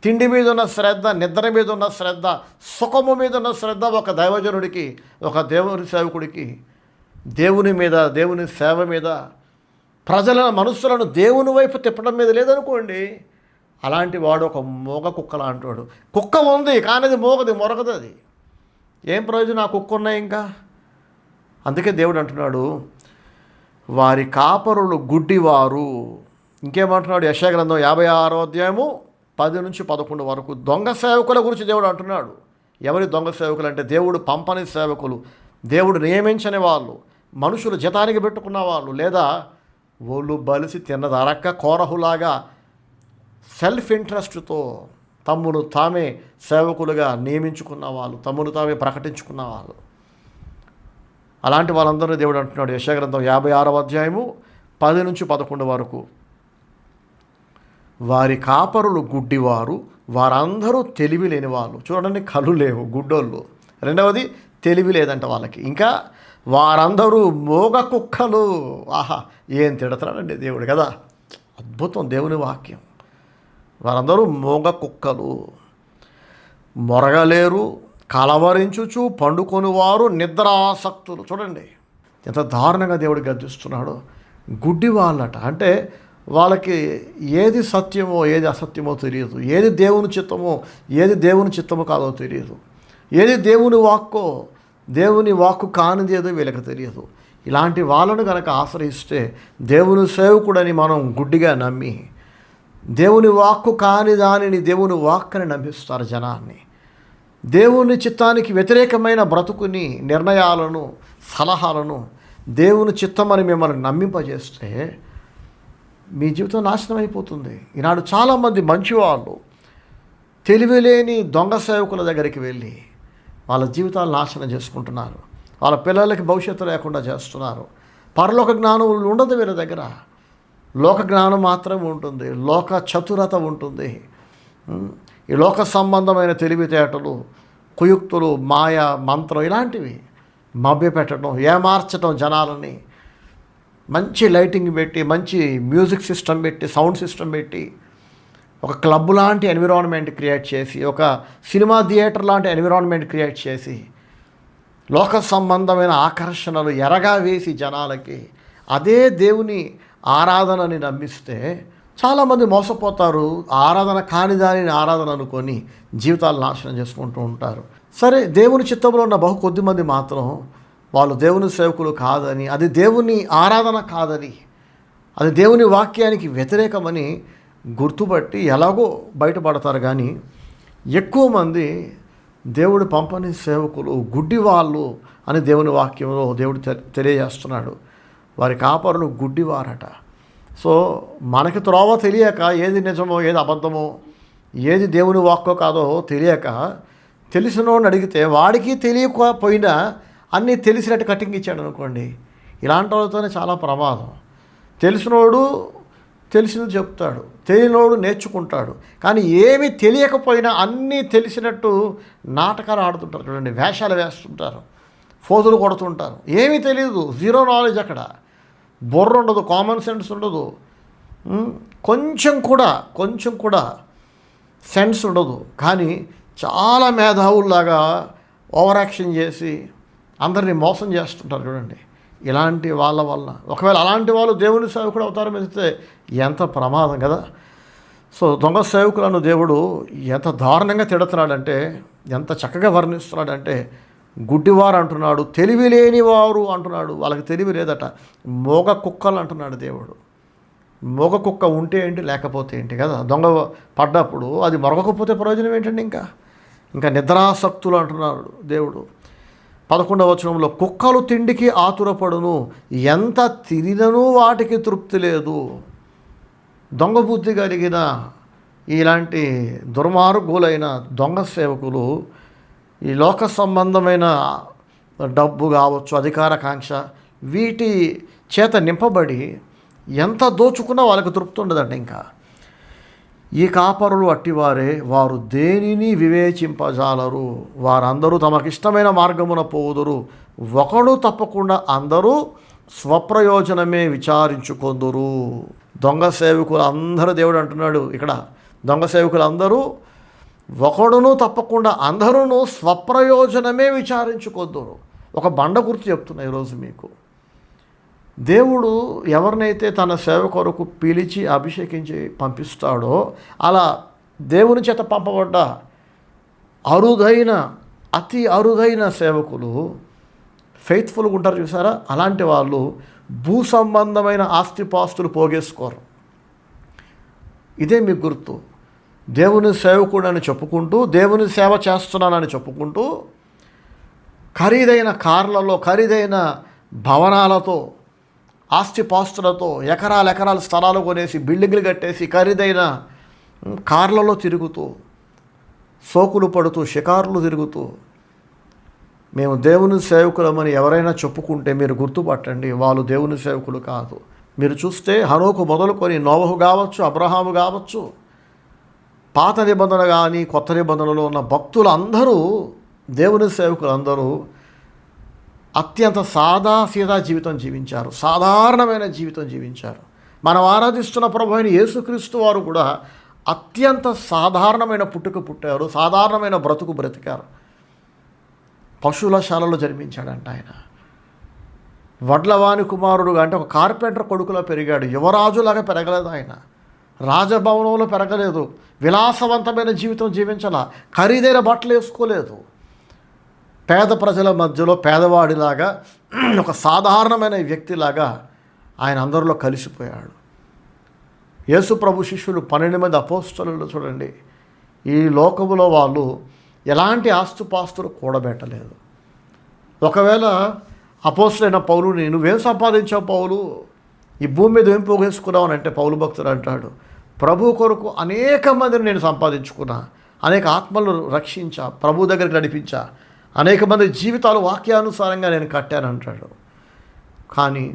తిండి మీద ఉన్న శ్రద్ధ, నిద్ర మీద ఉన్న శ్రద్ధ, సుఖము మీద ఉన్న శ్రద్ధ ఒక దైవజనుడికి, ఒక దేవుని సేవకుడికి దేవుని మీద, దేవుని సేవ మీద, ప్రజల మనస్సులను దేవుని వైపు తిప్పడం మీద లేదనుకోండి, అలాంటి వాడు ఒక మోగ కుక్క లాంటివాడు. కుక్క ఉంది కానీ అది మోగది, మొరగదు. అది ఏం ప్రయోజనం? ఆ కుక్క ఉన్నాయి ఇంకా. అందుకే దేవుడు అంటున్నాడు, వారి కాపరులు గుడ్డివారు. ఇంకేమంటున్నాడు? యెషయా గ్రంథం 56వ అధ్యాయము 10 నుంచి 11 వరకు దొంగ సేవకుల గురించి దేవుడు అంటున్నాడు. ఎవరి దొంగ సేవకులు అంటే, దేవుడు పంపని సేవకులు, దేవుడు నియమించని వాళ్ళు, మనుషులు జతానికి పెట్టుకున్న వాళ్ళు, లేదా ఒళ్ళు బలిసి తిన్నది అరక్క కోరహులాగా సెల్ఫ్ ఇంట్రెస్ట్తో తమ్మును తామే సేవకులుగా నియమించుకున్న వాళ్ళు, తమ్మును తామే ప్రకటించుకున్న వాళ్ళు. అలాంటి వాళ్ళందరూ దేవుడు అంటున్నాడు యెషయా గ్రంథం 56వ అధ్యాయము 10 నుంచి 11 వరకు, వారి కాపరులు గుడ్డివారు, వారందరూ తెలివి లేని వాళ్ళు. చూడండి, కళ్ళు లేవు, గుడ్డోళ్ళు. రెండవది, తెలివి లేదంట వాళ్ళకి. ఇంకా వారందరూ మోగ కుక్కలు. ఆహా, ఏం తిడతాడండి దేవుడు కదా. అద్భుతం దేవుని వాక్యం. వారందరూ మోగ కుక్కలు, మొరగలేరు, కలవరించుచు పండుకొని వారు నిద్రాసక్తులు. చూడండి ఎంత దారుణంగా దేవుడు గర్జిస్తున్నాడు. గుడ్డి వాళ్ళట, అంటే వాళ్ళకి ఏది సత్యమో ఏది అసత్యమో తెలియదు, ఏది దేవుని చిత్తమో ఏది దేవుని చిత్తమో కాదో తెలియదు, ఏది దేవుని వాక్కో దేవుని వాక్కు కానిది ఏదో వీళ్ళకి తెలియదు. ఇలాంటి వాళ్ళను కనుక ఆశ్రయిస్తే, దేవుని సేవకుడని మనం గుడ్డిగా నమ్మి, దేవుని వాక్కు కాని దానిని దేవుని వాక్కని నమ్మిస్తారు జనాన్ని. దేవుని చిత్తానికి వ్యతిరేకమైన బ్రతుకుని, నిర్ణయాలను, సలహాలను దేవుని చిత్తమని మిమ్మల్ని నమ్మింపజేస్తే మీ జీవితం నాశనం అయిపోతుంది. ఈనాడు చాలామంది మంచివాళ్ళు తెలివిలేని దొంగ సేవకుల దగ్గరికి వెళ్ళి వాళ్ళ జీవితాలు నాశనం చేసుకుంటున్నారు. వాళ్ళ పిల్లలకి భవిష్యత్తు లేకుండా చేస్తున్నారు. పరలోక జ్ఞానం ఉండదు వీళ్ళ దగ్గర, లోక జ్ఞానం మాత్రమే ఉంటుంది, లోక చతురత ఉంటుంది. ఈ లోక సంబంధమైన తెలివితేటలు, కుయుక్తులు, మాయ, మంత్రం ఇలాంటివి మభ్యపెట్టడం, ఏమార్చడం జనాలని. మంచి లైటింగ్ పెట్టి, మంచి మ్యూజిక్ సిస్టమ్ పెట్టి, సౌండ్ సిస్టమ్ పెట్టి, ఒక క్లబ్ లాంటి ఎన్విరాన్మెంట్ క్రియేట్ చేసి, ఒక సినిమా థియేటర్ లాంటి ఎన్విరాన్మెంట్ క్రియేట్ చేసి, లోక సంబంధమైన ఆకర్షణలు ఎరగా వేసి జనాలకి అదే దేవుని ఆరాధనని నమ్మిస్తే చాలామంది మోసపోతారు. ఆరాధన కాని దానిని ఆరాధన అనుకొని జీవితాలు నాశనం చేసుకుంటూ ఉంటారు. సరే, దేవుని చిత్తంలో ఉన్న కొద్దిమంది మాత్రం వాళ్ళు దేవుని సేవకులు కాదని, అది దేవుని ఆరాధన కాదని అది దేవుని వాక్యానికి వ్యతిరేకమని గుర్తుపట్టి ఎలాగో బయటపడతారు. కానీ ఎక్కువ మంది దేవుడు పంపని సేవకులు గుడ్డివాళ్ళు అని దేవుని వాక్యంలో దేవుడు తెలియజేస్తున్నాడు. వారి కాపరులు గుడ్డివారట. సో మనకి త్రోవ తెలియక ఏది నిజమో ఏది అబద్ధమో ఏది దేవుని వాక్కో కాదో తెలియక తెలిసినోడిని అడిగితే వాడికి తెలియకపోయినా అన్నీ తెలిసినట్టు కటింగ్ ఇచ్చాడు అనుకోండి, ఇలాంటి వాళ్ళతోనే చాలా ప్రమాదం. తెలిసినోడు తెలిసింది చెప్తాడు, తెలియనోడు నేర్చుకుంటాడు. కానీ ఏమీ తెలియకపోయినా అన్నీ తెలిసినట్టు నాటకాలు ఆడుతుంటారు చూడండి, వేషాలు వేస్తుంటారు, ఫోజులు కొడుతుంటారు. ఏమీ తెలియదు, జీరో నాలెడ్జ్. అక్కడ బుర్ర ఉండదు, కామన్ సెన్స్ ఉండదు, కొంచెం కూడా సెన్స్ ఉండదు. కానీ చాలా మేధావుల్లాగా ఓవర్ యాక్షన్ చేసి అందరినీ మోసం చేస్తుంటారు చూడండి. ఇలాంటి వాళ్ళ వల్ల ఒకవేళ అలాంటి వాళ్ళు దేవుని సేవకుడు అవతారం ఎత్తితే ఎంత ప్రమాదం కదా. సో దొంగ సేవకులను దేవుడు ఎంత దారుణంగా తిడుతున్నాడంటే, ఎంత చక్కగా వర్ణిస్తున్నాడంటే, గుడ్డివారు అంటున్నాడు, తెలివి లేని వారు అంటున్నాడు. వాళ్ళకి తెలివి లేదట. మోగ కుక్కలు అంటున్నాడు దేవుడు. మోగ కుక్క ఉంటే ఏంటి, లేకపోతే ఏంటి కదా. దొంగ పడ్డప్పుడు అది మొరగకపోతే ప్రయోజనం ఏంటండి? ఇంకా నిద్రాసక్తులు అంటున్నాడు దేవుడు. 11వ వచనంలో, కుక్కలు తిండికి ఆతురపడును, ఎంత తిరినను వాటికి తృప్తి లేదు. దొంగ బుద్ధి కలిగిన ఇలాంటి దుర్మార్గులైన దొంగ సేవకులు ఈ లోక సంబంధమైన డబ్బు కావచ్చు, అధికారకాంక్ష, వీటి చేత నింపబడి ఎంత దోచుకున్నా వాళ్ళకి తృప్తి ఉండదండి. ఇంకా ఈ కాపరులు అట్టివారే, వారు దేనిని వివేచింపజాలరు. వారందరూ తమకిష్టమైన మార్గమున పోదురు. ఒకడు తప్పకుండా అందరూ స్వప్రయోజనమే విచారించుకొందురు. దొంగ సేవకులు అందరూ దేవుడు అంటున్నాడు ఇక్కడ. దొంగ సేవకులు అందరూ ఒకడును తప్పకుండా అందరూ స్వప్రయోజనమే విచారించుకొందురు. ఒక బండ గుర్తు చెప్తున్నా ఈరోజు మీకు. దేవుడు ఎవరినైతే తన సేవ కొరకు పిలిచి అభిషేకించి పంపిస్తాడో అలా దేవుని చేత పంపబడ్డ అతి అరుదైన సేవకులు ఫెయిత్ఫుల్గా ఉంటారు చూసారా. అలాంటి వాళ్ళు భూ సంబంధమైన ఆస్తిపాస్తులు పోగేసుకోరు. ఇదే మీకు గుర్తు. దేవుని సేవకుడని చెప్పుకుంటూ, దేవుని సేవ చేస్తున్నానని చెప్పుకుంటూ, ఖరీదైన కార్లలో, ఖరీదైన భవనాలతో, ఆస్తిపాస్తులతో ఎకరాలు స్థలాలు కొనేసి, బిల్డింగ్లు కట్టేసి, ఖరీదైన కార్లలో తిరుగుతూ, సోకులు పడుతూ, షికారులు తిరుగుతూ, మేము దేవుని సేవకులమని ఎవరైనా చెప్పుకుంటే మీరు గుర్తుపట్టండి, వాళ్ళు దేవుని సేవకులు కాదు. మీరు చూస్తే హనోకు మొదలుకొని నోవహు కావచ్చు, అబ్రహాము కావచ్చు, పాత నిబంధన కానీ కొత్త నిబంధనలో ఉన్న భక్తులు అందరూ, దేవుని సేవకులు అందరూ అత్యంత సాదాసీదా జీవితం జీవించారు, సాధారణమైన జీవితం జీవించారు. మనం ఆరాధిస్తున్న ప్రభు అయిన యేసుక్రీస్తు వారు కూడా అత్యంత సాధారణమైన పుట్టారు, సాధారణమైన బ్రతుకు బ్రతికారు. పశువుల శాలలో జన్మించాడంట ఆయన. వడ్లవాని కుమారుడుగా, అంటే ఒక కార్పెంటర్ కొడుకులో పెరిగాడు. యువరాజులాగా పెరగలేదు ఆయన, రాజభవనంలో పెరగలేదు, విలాసవంతమైన జీవితం జీవించాల, ఖరీదైన బట్టలు వేసుకోలేదు. పేద ప్రజల మధ్యలో పేదవాడిలాగా, ఒక సాధారణమైన వ్యక్తిలాగా ఆయన అందరిలో కలిసిపోయాడు. యేసు ప్రభు శిష్యులు 12 మంది అపోస్తలులు చూడండి, ఈ లోకములో వాళ్ళు ఎలాంటి ఆస్తుపాస్తులు కూడబెట్టలేదు. ఒకవేళ అపోస్తలైన పౌలుని, నువ్వేం సంపాదించావు పౌలు, ఈ భూమి మీద ఏం పోగేసుకున్నావు అని అంటే, పౌలు భక్తుడు అంటాడు, ప్రభు కొరకు అనేక మందిని నేను సంపాదించుకున్నా, అనేక ఆత్మలను రక్షించా, ప్రభు దగ్గరికి నడిపించా, అనేక మంది జీవితాలు వాక్యానుసారంగా నేను కట్టానంటాడు. కానీ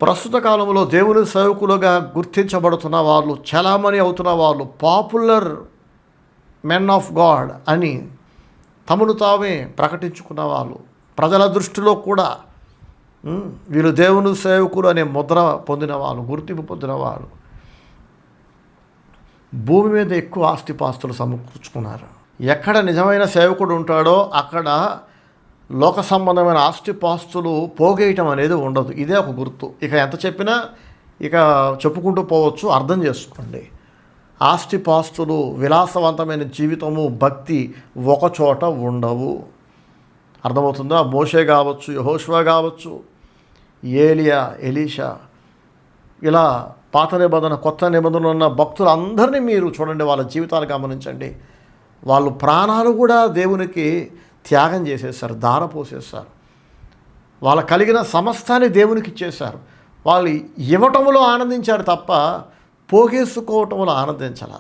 ప్రస్తుత కాలంలో దేవుని సేవకులుగా గుర్తించబడుతున్న వాళ్ళు, చలామణి అవుతున్న వాళ్ళు, పాపులర్ మెన్ ఆఫ్ గాడ్ అని తమను తామే ప్రకటించుకున్న వాళ్ళు, ప్రజల దృష్టిలో కూడా వీళ్ళు దేవుని సేవకులు అనే ముద్ర పొందిన వాళ్ళు, గుర్తింపు పొందిన వాళ్ళు, భూమి మీద ఎక్కువ ఆస్తిపాస్తులు సమకూర్చుకున్నారు. ఎక్కడ నిజమైన సేవకుడు ఉంటాడో అక్కడ లోక సంబంధమైన ఆస్తిపాస్తులు పోగేయటం అనేది ఉండదు. ఇదే ఒక గుర్తు. ఇక ఎంత చెప్పినా ఇక చెప్పుకుంటూ పోవచ్చు, అర్థం చేసుకోండి. ఆస్తిపాస్తులు, విలాసవంతమైన జీవితము, భక్తి ఒకచోట ఉండవు. అర్థమవుతుందా? మోషే కావచ్చు, యెహోషువ కావచ్చు, ఏలియా, ఎలీషా, ఇలా పాత నిబంధన కొత్త నిబంధనలు ఉన్న భక్తులందరినీ మీరు చూడండి, వాళ్ళ జీవితాలు గమనించండి. వాళ్ళు ప్రాణాలు కూడా దేవునికి త్యాగం చేసేసారు, ధారపోసేసారు. వాళ్ళ కలిగిన సమస్తాన్ని దేవునికి ఇచ్చేశారు. వాళ్ళు ఇవ్వటంలో ఆనందించారు తప్ప పోగేసుకోవటంలో ఆనందించాల.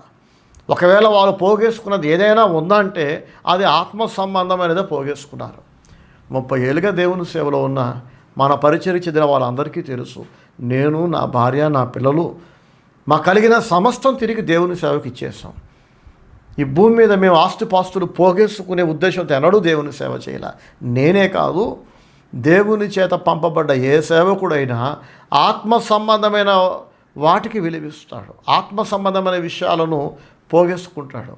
ఒకవేళ వాళ్ళు పోగేసుకున్నది ఏదైనా ఉందంటే అది ఆత్మ సంబంధమైనదే పోగేసుకున్నారు. 30 ఏళ్ళుగా దేవుని సేవలో ఉన్న మన పరిచర్య చెందిన వాళ్ళందరికీ తెలుసు, నేను, నా భార్య, నా పిల్లలు మా కలిగిన సమస్తం తిరిగి దేవుని సేవకి ఇచ్చేసాం. ఈ భూమి మీద మేము ఆస్తిపాస్తులు పోగేసుకునే ఉద్దేశంతో ఎన్నడూ దేవుని సేవ చేయాల. నేనే కాదు, దేవుని చేత పంపబడ్డ ఏ సేవకుడైనా ఆత్మ సంబంధమైన వాటికి విలువిస్తాడు, ఆత్మ సంబంధమైన విషయాలను పోగేసుకుంటాడు.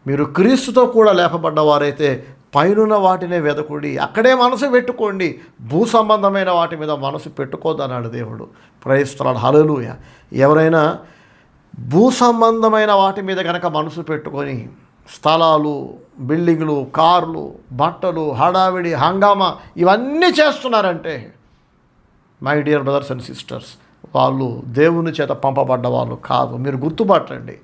మీరు క్రీస్తుతో కూడా లేపబడ్డవారైతే పైనున్న వాటినే వెదకుడి, అక్కడే మనసు పెట్టుకోండి, భూ సంబంధమైన వాటి మీద మనసు పెట్టుకోదన్నాడు దేవుడు. ప్రైస్తలాడు, హల్లెలూయా. ఎవరైనా భూ సంబంధమైన వాటి మీద కనుక మనసు పెట్టుకొని స్థలాలు, బిల్డింగ్లు, కార్లు, బట్టలు, హడావిడి, హంగామా ఇవన్నీ చేస్తున్నారంటే my dear brothers and sisters, వాళ్ళు దేవుని చేత పంపబడ్డ వాళ్ళు కాదు. మీరు గుర్తుపట్టండి.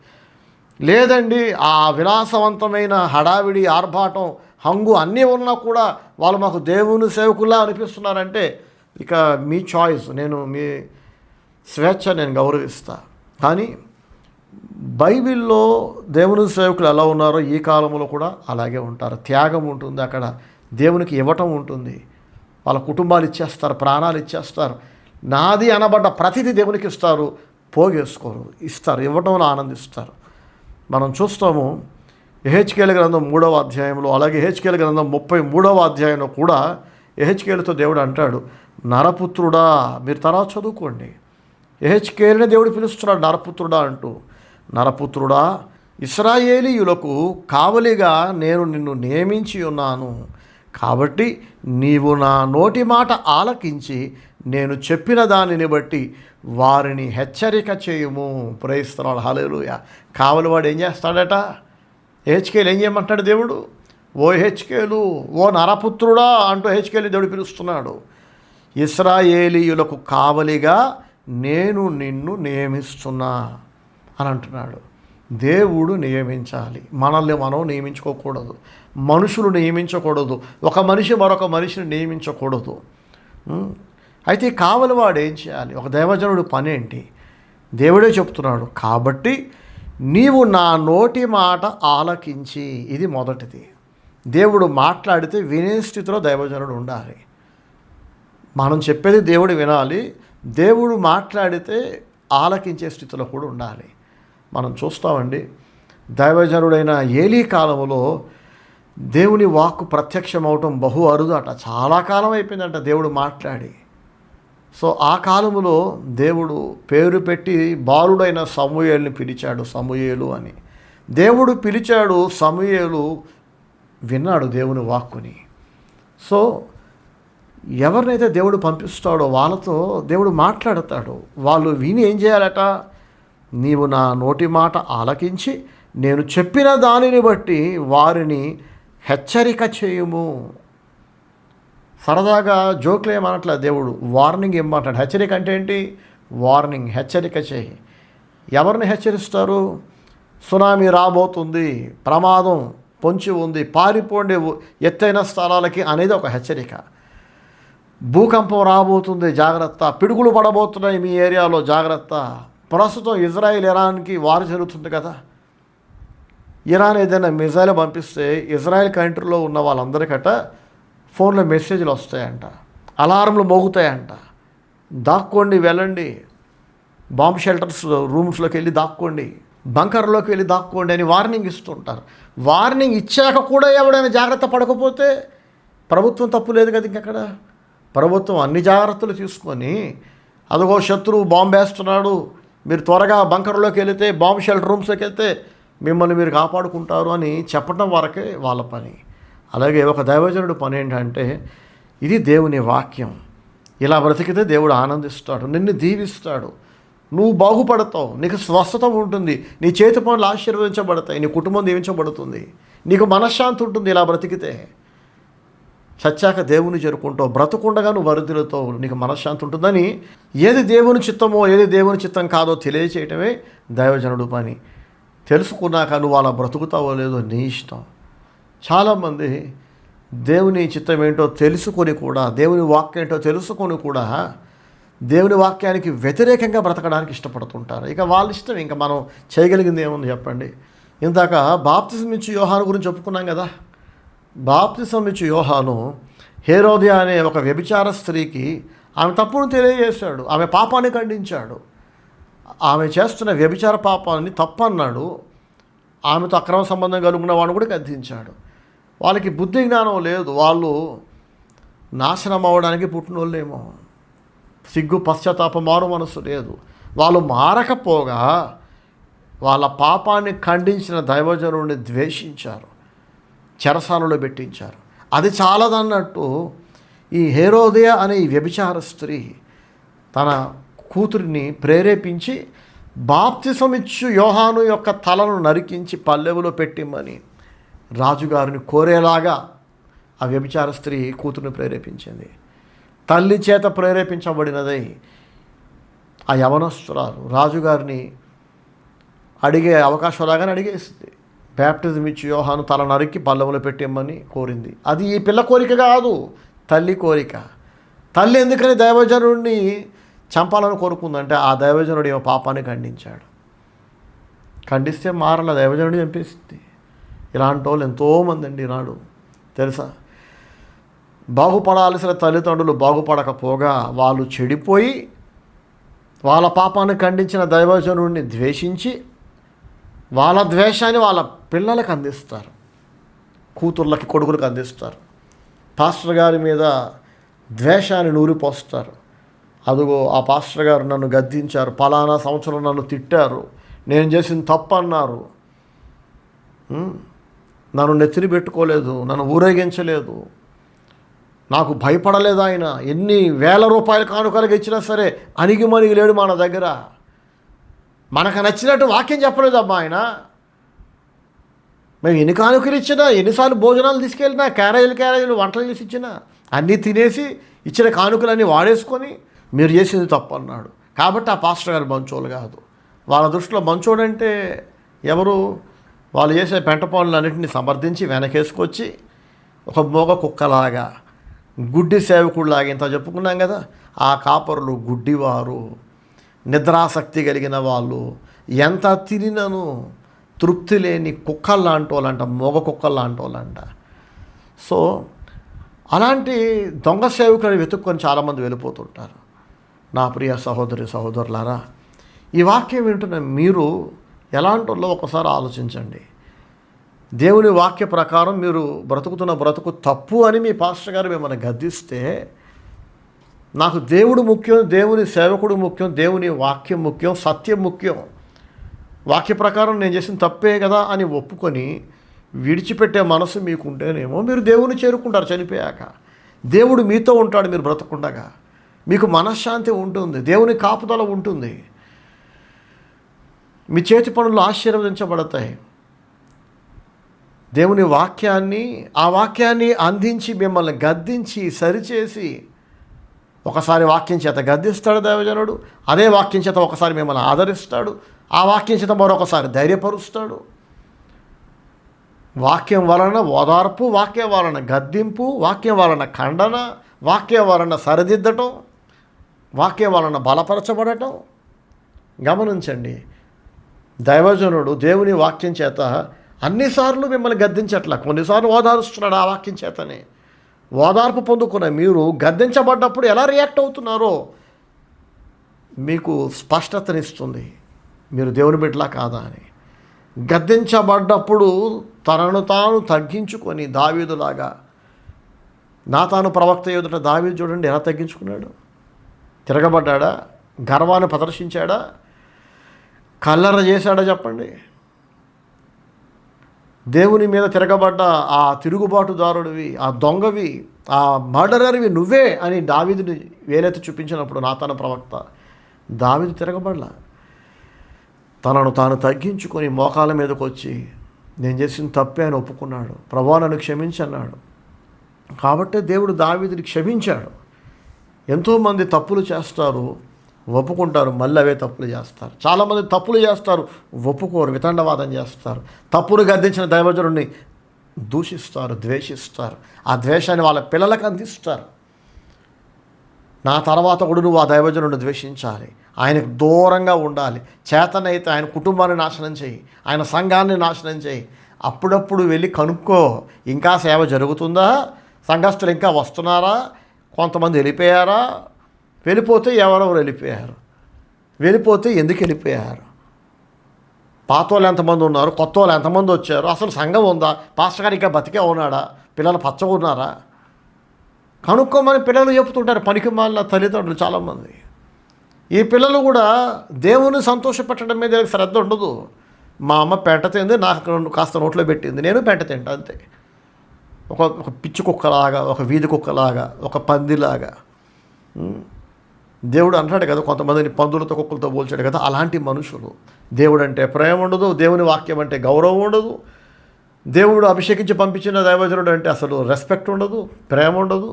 లేదండి, ఆ విలాసవంతమైన హడావిడి, ఆర్భాటం, హంగు అన్నీ ఉన్నా కూడా వాళ్ళు మాకు దేవుని సేవకుల్లా అనిపిస్తున్నారంటే ఇక మీ చాయిస్, నేను మీ స్వేచ్ఛ నేను గౌరవిస్తా. కానీ బైబిల్లో దేవుని సేవకులు ఎలా ఉన్నారో ఈ కాలంలో కూడా అలాగే ఉంటారు. త్యాగం ఉంటుంది, అక్కడ దేవునికి ఇవ్వటం ఉంటుంది. వాళ్ళ కుటుంబాలు ఇచ్చేస్తారు, ప్రాణాలు ఇచ్చేస్తారు. నాది అనబడ్డ ప్రతిదీ దేవునికి ఇస్తారు, పోగేసుకోరు, ఇస్తారు, ఇవ్వటంలో ఆనందిస్తారు. మనం చూస్తాము యెహెజ్కేలు గ్రంథం 3వ అధ్యాయంలో, అలాగే యెహెజ్కేలు గ్రంథం 33వ అధ్యాయంలో కూడా యెహెజ్కేలుతో దేవుడు అంటాడు, నరపుత్రుడా. మీరు తర్వాత చదువుకోండి, యెహెజ్కేలునే దేవుడు పిలుస్తున్నాడు నరపుత్రుడా అంటూ. నరపుత్రుడా, ఇశ్రాయేలీయులకు కావలిగా నేను నిన్ను నియమించి ఉన్నాను, కాబట్టి నీవు నా నోటి మాట ఆలకించి నేను చెప్పిన దానిని బట్టి వారిని హెచ్చరిక చేయుము. ప్రైస్తలాడు, హల్లెలూయా. కావలివాడు ఏం చేస్తాడట? యెహెజ్కేలు ఏం చేయమంటాడు దేవుడు? ఓ యెహెజ్కేలు, ఓ నరపుత్రుడా అంటూ యెహెజ్కేలుని దేవుడు పిలుస్తున్నాడు. ఇశ్రాయేలీయులకు కావలిగా నేను నిన్ను నియమిస్తున్నా అని అంటున్నాడు. దేవుడు నియమించాలి, మనల్ని మనం నియమించుకోకూడదు, మనుషులు నియమించకూడదు, ఒక మనిషి మరొక మనిషిని నియమించకూడదు. అయితే కావలివాడు ఏం చేయాలి? ఒక దైవజనుడు పని ఏంటి? దేవుడే చెప్తున్నాడు, కాబట్టి నీవు నా నోటి మాట ఆలకించి. ఇది మొదటిది. దేవుడు మాట్లాడితే వినే స్థితిలో దైవజనుడు ఉండాలి. మనం చెప్పేది దేవుడు వినాలి, దేవుడు మాట్లాడితే ఆలకించే స్థితిలో కూడా ఉండాలి. మనం చూస్తామండి, దైవజనుడైన ఏలీ కాలంలో దేవుని వాక్కు ప్రత్యక్షమవటం బహు అరుదట. చాలా కాలం అయిపోయిందంట దేవుడు మాట్లాడి. సో ఆ కాలంలో దేవుడు పేరు పెట్టి బాలుడైన సమూయేలుని పిలిచాడు, సమూయేలు అని. దేవుడు పిలిచాడు, సమూయేలు విన్నాడు దేవుని వాక్కుని. సో ఎవరినైతే దేవుడు పంపిస్తాడో వాళ్ళతో దేవుడు మాట్లాడతాడు. వాళ్ళు విని ఏం చేయాలట? నీవు నా నోటి మాట ఆలకించి నేను చెప్పిన దానిని బట్టి వారిని హెచ్చరిక చేయుము. సరదాగా జోక్లు ఏమనట్లే దేవుడు, వార్నింగ్ ఇమ్మంటాడు. హెచ్చరిక అంటే ఏంటి? వార్నింగ్, హెచ్చరిక చేయి. ఎవరిని హెచ్చరిస్తారు? సునామీ రాబోతుంది, ప్రమాదం పొంచి ఉంది, పారిపోండి ఎత్తైన స్థలాలకి అనేది ఒక హెచ్చరిక. భూకంపం రాబోతుంది, జాగ్రత్త. పిడుగులు పడబోతున్నాయి మీ ఏరియాలో, జాగ్రత్త. ప్రస్తుతం ఇజ్రాయిల్ ఇరాన్కి వారు జరుగుతుంది కదా. ఇరాన్ ఏదైనా మిజైల్ పంపిస్తే ఇజ్రాయెల్ కంట్రీలో ఉన్న వాళ్ళందరికట ఫోన్లో మెసేజ్లు వస్తాయంట, అలారంలు మోగుతాయంట, దాక్కోండి, వెళ్ళండి, బాంబ్ షెల్టర్స్ రూమ్స్లోకి వెళ్ళి దాక్కోండి, బంకర్లోకి వెళ్ళి దాక్కోండి అని వార్నింగ్ ఇస్తుంటారు. వార్నింగ్ ఇచ్చాక కూడా ఎవడైనా జాగ్రత్త పడకపోతే ప్రభుత్వం తప్పు లేదు కదా. ఇంకెక్కడ ప్రభుత్వం అన్ని జాగ్రత్తలు తీసుకొని, అదిగో శత్రువు బాంబు వేస్తున్నాడు, మీరు త్వరగా బంకర్లోకి వెళితే, బాంబ్ షెల్టర్ రూమ్స్లోకి వెళ్తే మిమ్మల్ని మీరు కాపాడుకుంటారు అని చెప్పడం వరకే వాళ్ళ పని. అలాగే ఒక దైవజనుడు పని ఏంటంటే, ఇది దేవుని వాక్యం, ఇలా బ్రతికితే దేవుడు ఆనందిస్తాడు, నిన్ను దీవిస్తాడు, నువ్వు బాగుపడతావు, నీకు స్వస్థత ఉంటుంది, నీ చేతి పనులు ఆశీర్వదించబడతాయి, నీ కుటుంబం దీవించబడుతుంది, నీకు మనశ్శాంతి ఉంటుంది ఇలా బ్రతికితే. చచ్చాక దేవుని చేరుకుంటావు, బ్రతుకుండగా నువ్వు వరుదిలతో నీకు మనశ్శాంతి ఉంటుందని ఏది దేవుని చిత్తమో ఏది దేవుని చిత్తం కాదో తెలియచేయటమే దైవజనుడు పని. తెలుసుకున్నాక నువ్వు అలా బ్రతుకుతావో లేదో నీ ఇష్టం. చాలామంది దేవుని చిత్తం ఏంటో తెలుసుకొని కూడా, దేవుని వాక్యం ఏంటో తెలుసుకొని కూడా దేవుని వాక్యానికి వ్యతిరేకంగా బ్రతకడానికి ఇష్టపడుతుంటారు. ఇక వాళ్ళ ఇష్టం, ఇంకా మనం చేయగలిగింది ఏముంది చెప్పండి. ఇందాక బాప్తిసం ఇచ్చి యోహాను గురించి చెప్పుకున్నాం కదా. బాప్తిసం ఇచ్చి యోహాను హేరోదియా అనే ఒక వ్యభిచార స్త్రీకి ఆమె తప్పును తెలియజేశాడు, ఆమె పాపాన్ని ఖండించాడు, ఆమె చేస్తున్న వ్యభిచార పాపాన్ని తప్పు అన్నాడు, ఆమెతో అక్రమ సంబంధం కలుగున్న వాడిని కూడా గద్దించాడు. వాళ్ళకి బుద్ధి జ్ఞానం లేదు, వాళ్ళు నాశనం అవ్వడానికి పుట్టినోళ్ళేమో, సిగ్గు పశ్చాత్తాప మారు మనసు లేదు. వాళ్ళు మారకపోగా వాళ్ళ పాపాన్ని ఖండించిన దైవజనుడిని ద్వేషించారు, చెరసాలలో పెట్టించారు. అది చాలదన్నట్టు ఈ హేరోదియా అనే ఈ వ్యభిచార స్త్రీ తన కూతురిని ప్రేరేపించి బాప్తిసం ఇచ్చు యోహాను యొక్క తలను నరికించి పల్లెవులో పెట్టిమ్మని రాజుగారిని కోరేలాగా ఆ వ్యభిచార స్త్రీ కూతురిని ప్రేరేపించింది. తల్లి చేత ప్రేరేపించబడినదై ఆ యవనస్తురాలు రాజుగారిని అడిగే అవకాశం రాగానే అడిగేసింది. బ్యాప్టిజం ఇచ్చి యోహాను తల నరికి పల్లెంలో పెట్టిమ్మని కోరింది. అది ఈ పిల్ల కోరిక కాదు, తల్లి కోరిక. తల్లి ఎందుకని దైవజనుడిని చంపాలని కోరుకుందంటే ఆ దైవజనుడు ఏమో పాపాన్ని ఖండించాడు. ఖండిస్తే మారల దైవజనుడిని చంపేసింది. ఇలాంటి వాళ్ళు ఎంతోమంది అండి ఈనాడు తెలుసా. బాగుపడాల్సిన తల్లిదండ్రులు బాగుపడకపోగా వాళ్ళు చెడిపోయి వాళ్ళ పాపాన్ని ఖండించిన దైవజనుడిని ద్వేషించి వాళ్ళ ద్వేషాన్ని వాళ్ళ పిల్లలకు అందిస్తారు, కూతుర్లకి కొడుకులకు అందిస్తారు. పాస్టర్ గారి మీద ద్వేషాన్ని నూరిపోస్తారు. అదిగో ఆ పాస్టర్ గారు నన్ను గద్దించారు, పలానా సంవత్సరం నన్ను తిట్టారు, నేను చేసిన తప్పు అన్నారు, నన్ను నెత్తిని పెట్టుకోలేదు, నన్ను ఊరేగించలేదు, నాకు భయపడలేదు ఆయన, ఎన్ని వేల రూపాయలు కానుకలుగా ఇచ్చినా సరే అణిగిమణిగి లేడు మన దగ్గర, మనకు నచ్చినట్టు వాక్యం చెప్పలేదు అమ్మా ఆయన, మేము ఎన్ని కానుకలు ఇచ్చినా, ఎన్నిసార్లు భోజనాలు తీసుకెళ్ళినా, క్యారేజీలు వంటలు చేసి ఇచ్చినా అన్నీ తినేసి ఇచ్చిన కానుకలన్నీ వాడేసుకొని మీరు చేసింది తప్పు అన్నాడు. కాబట్టి ఆ పాస్టర్ గారు మంచోళ్ళు కాదు. వాళ్ళ దృష్టిలో మంచోడంటే ఎవరు? వాళ్ళు చేసే పెంట పనులన్నింటినీ సమర్థించి వెనకేసుకొచ్చి ఒక మోగ కుక్కలాగా, గుడ్డి సేవకుడిలాగా ఇంత చెప్పుకున్నాం కదా. ఆ కాపరులు గుడ్డివారు, నిద్రాసక్తి కలిగిన వాళ్ళు, ఎంత తిరినను తృప్తి లేని కుక్కల్లాంటి వాళ్ళంట, మోగ కుక్కల్లాంటి వాళ్ళంట. సో అలాంటి దొంగ సేవకులను వెతుక్కొని చాలామంది వెళ్ళిపోతుంటారు. నా ప్రియ సహోదరి సహోదరులారా, ఈ వాక్యం వింటున్న మీరు ఎలాంటి వాళ్ళో ఒకసారి ఆలోచించండి. దేవుని వాక్య ప్రకారం మీరు బ్రతుకుతున్న బ్రతుకు తప్పు అని మీ పాస్టర్ గారు మిమ్మల్ని గద్దిస్తే, నాకు దేవుడు ముఖ్యం, దేవుని సేవకుడు ముఖ్యం, దేవుని వాక్యం ముఖ్యం, సత్యం ముఖ్యం, వాక్య ప్రకారం నేను చేసిన తప్పే కదా అని ఒప్పుకొని విడిచిపెట్టే మనసు మీకుంటేనేమో మీరు దేవుని చేరుకుంటారు. చనిపోయాక దేవుడు మీతో ఉంటాడు. మీరు బ్రతకుండగా మీకు మనశ్శాంతి ఉంటుంది, దేవుని కాపుదల ఉంటుంది, మీ చేతి పనులు ఆశీర్వదించబడతాయి. దేవుని వాక్యాన్ని, ఆ వాక్యాన్ని అందించి మిమ్మల్ని గద్దించి సరిచేసి ఒకసారి వాక్యం చేత గద్దిస్తాడు దైవజనుడు, అదే వాక్యం చేత ఒకసారి మిమ్మల్ని ఆదరిస్తాడు, ఆ వాక్యం చేత మరొకసారి ధైర్యపరుస్తాడు. వాక్యం వలన ఓదార్పు, వాక్యం వలన గద్దింపు, వాక్యం వలన ఖండన, వాక్యం వలన సరిదిద్దటం, వాక్యం వలన బలపరచబడటం. గమనించండి, దైవజనుడు దేవుని వాక్యం చేత అన్నిసార్లు మిమ్మల్ని గద్దించట్లా, కొన్నిసార్లు ఓదారుస్తున్నాడు ఆ వాక్యం చేతనే. ఓదార్పు పొందుకున్న మీరు గద్దించబడ్డప్పుడు ఎలా రియాక్ట్ అవుతున్నారో మీకు స్పష్టతనిస్తుంది, మీరు దేవుని బిడ్డలా కాదా అని. గద్దించబడ్డప్పుడు తనను తాను తగ్గించుకొని దావీదులాగా, నాతాను ప్రవక్త ఎదుట దావీదు చూడండి ఎలా తగ్గించుకున్నాడు. తిరగబడ్డా, గర్వాన్ని ప్రదర్శించాడా, కల్లర చేశాడా చెప్పండి. దేవుని మీద తిరగబడ్డ ఆ తిరుగుబాటుదారుడివి, ఆ దొంగవి, ఆ మర్డరర్వి నువ్వే అని దావీదుని వేలెత్తి చూపించినప్పుడు నాతాను ప్రవక్త దావీదు తిరగబడలా, తనను తాను తగ్గించుకొని మోకాళ్ళ మీదకి వచ్చి నేను చేసిన తప్పే అని ఒప్పుకున్నాడు. ప్రభువా నన్ను క్షమించన్నాడు. కాబట్టి దేవుడు దావీదుని క్షమించాడు. ఎంతోమంది తప్పులు చేస్తారు, ఒప్పుకుంటారు, మళ్ళీ అవే తప్పులు చేస్తారు. చాలామంది తప్పులు చేస్తారు, ఒప్పుకోరు, వితండవాదం చేస్తారు. తప్పును గద్దించిన దైవజనుడిని దూషిస్తారు, ద్వేషిస్తారు. ఆ ద్వేషాన్ని వాళ్ళ పిల్లలకు అందిస్తారు. నా తర్వాత కూడా నువ్వు ఆ దైవజనుడిని ద్వేషించాలి, ఆయనకు దూరంగా ఉండాలి, చేతనైతే ఆయన కుటుంబాన్ని నాశనం చేయి, ఆయన సంఘాన్ని నాశనం చేయి. అప్పుడప్పుడు వెళ్ళి కనుక్కో, ఇంకా సేవ జరుగుతుందా, సంఘస్థులు ఇంకా వస్తున్నారా, కొంతమంది వెళ్ళిపోయారా, వెళ్ళిపోతే ఎవరెవరు వెళ్ళిపోయారు, వెళ్ళిపోతే ఎందుకు వెళ్ళిపోయారు, పాత వాళ్ళు ఎంతమంది ఉన్నారు, కొత్త వాళ్ళు ఎంతమంది వచ్చారు, అసలు సంఘం ఉందా, పాస్టర్ గారు ఇంకా బతికే ఉన్నాడా, పిల్లలు పచ్చగా ఉన్నారా, కనుక్కోమని పిల్లలు చెప్తుంటారు. పనికి మాలిన తల్లిదండ్రులు చాలామంది. ఈ పిల్లలు కూడా దేవుని సంతోషపెట్టడం మీద శ్రద్ధ ఉండదు. మా అమ్మ పెంట తింది, నాకు కాస్త నోట్లో పెట్టింది, నేను పెంట తింటా అంతే. ఒక పిచ్చి కుక్కలాగా, ఒక వీధి కుక్కలాగా, ఒక పందిలాగా. దేవుడు అంటాడు కదా, కొంతమందిని పందులతో కుక్కలతో పోల్చాడు కదా, అలాంటి మనుషులు. దేవుడు అంటే ప్రేమ ఉండదు, దేవుని వాక్యం అంటే గౌరవం ఉండదు, దేవుడు అభిషేకించి పంపించిన దైవజనుడు అంటే అసలు రెస్పెక్ట్ ఉండదు, ప్రేమ ఉండదు.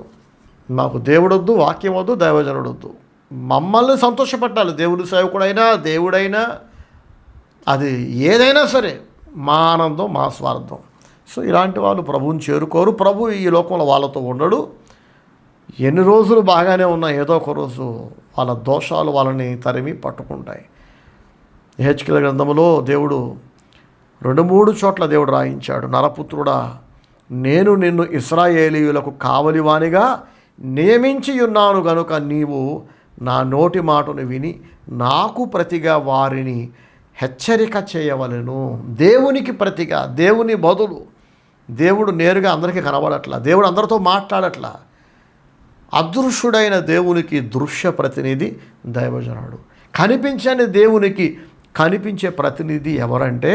మాకు దేవుడు వద్దు, వాక్యం వద్దు, దైవజనుడు వద్దు. మమ్మల్ని సంతోషపెట్టాలి, దేవుడి సేవకుడైనా దేవుడైనా అది ఏదైనా సరే మా ఆనందం, మా స్వార్థం. సో ఇలాంటి వాళ్ళు ప్రభువుని చేరుకోరు. ప్రభు ఈ లోకంలో వాళ్ళతో ఉండడు. ఎన్ని రోజులు బాగానే ఉన్నా ఏదో ఒక రోజు వాళ్ళ దోషాలు వాళ్ళని తరిమి పట్టుకుంటాయి. యెహెజ్కేలు గ్రంథంలో దేవుడు 2-3 చోట్ల దేవుడు రాయించాడు, నరపుత్రుడా, నేను నిన్ను ఇశ్రాయేలీయులకు కావలివానిగా నియమించి ఉన్నాను గనుక నీవు నా నోటి మాటను విని నాకు ప్రతిగా వారిని హెచ్చరిక చేయవలెను. దేవునికి ప్రతిగా, దేవుని బదులు. దేవుడు నేరుగా అందరికీ కనబడట్లా, దేవుడు అందరితో మాట్లాడట్లా. అదృశ్యుడైన దేవునికి దృశ్య ప్రతినిధి దైవజనుడు. కనిపించని దేవునికి కనిపించే ప్రతినిధి ఎవరంటే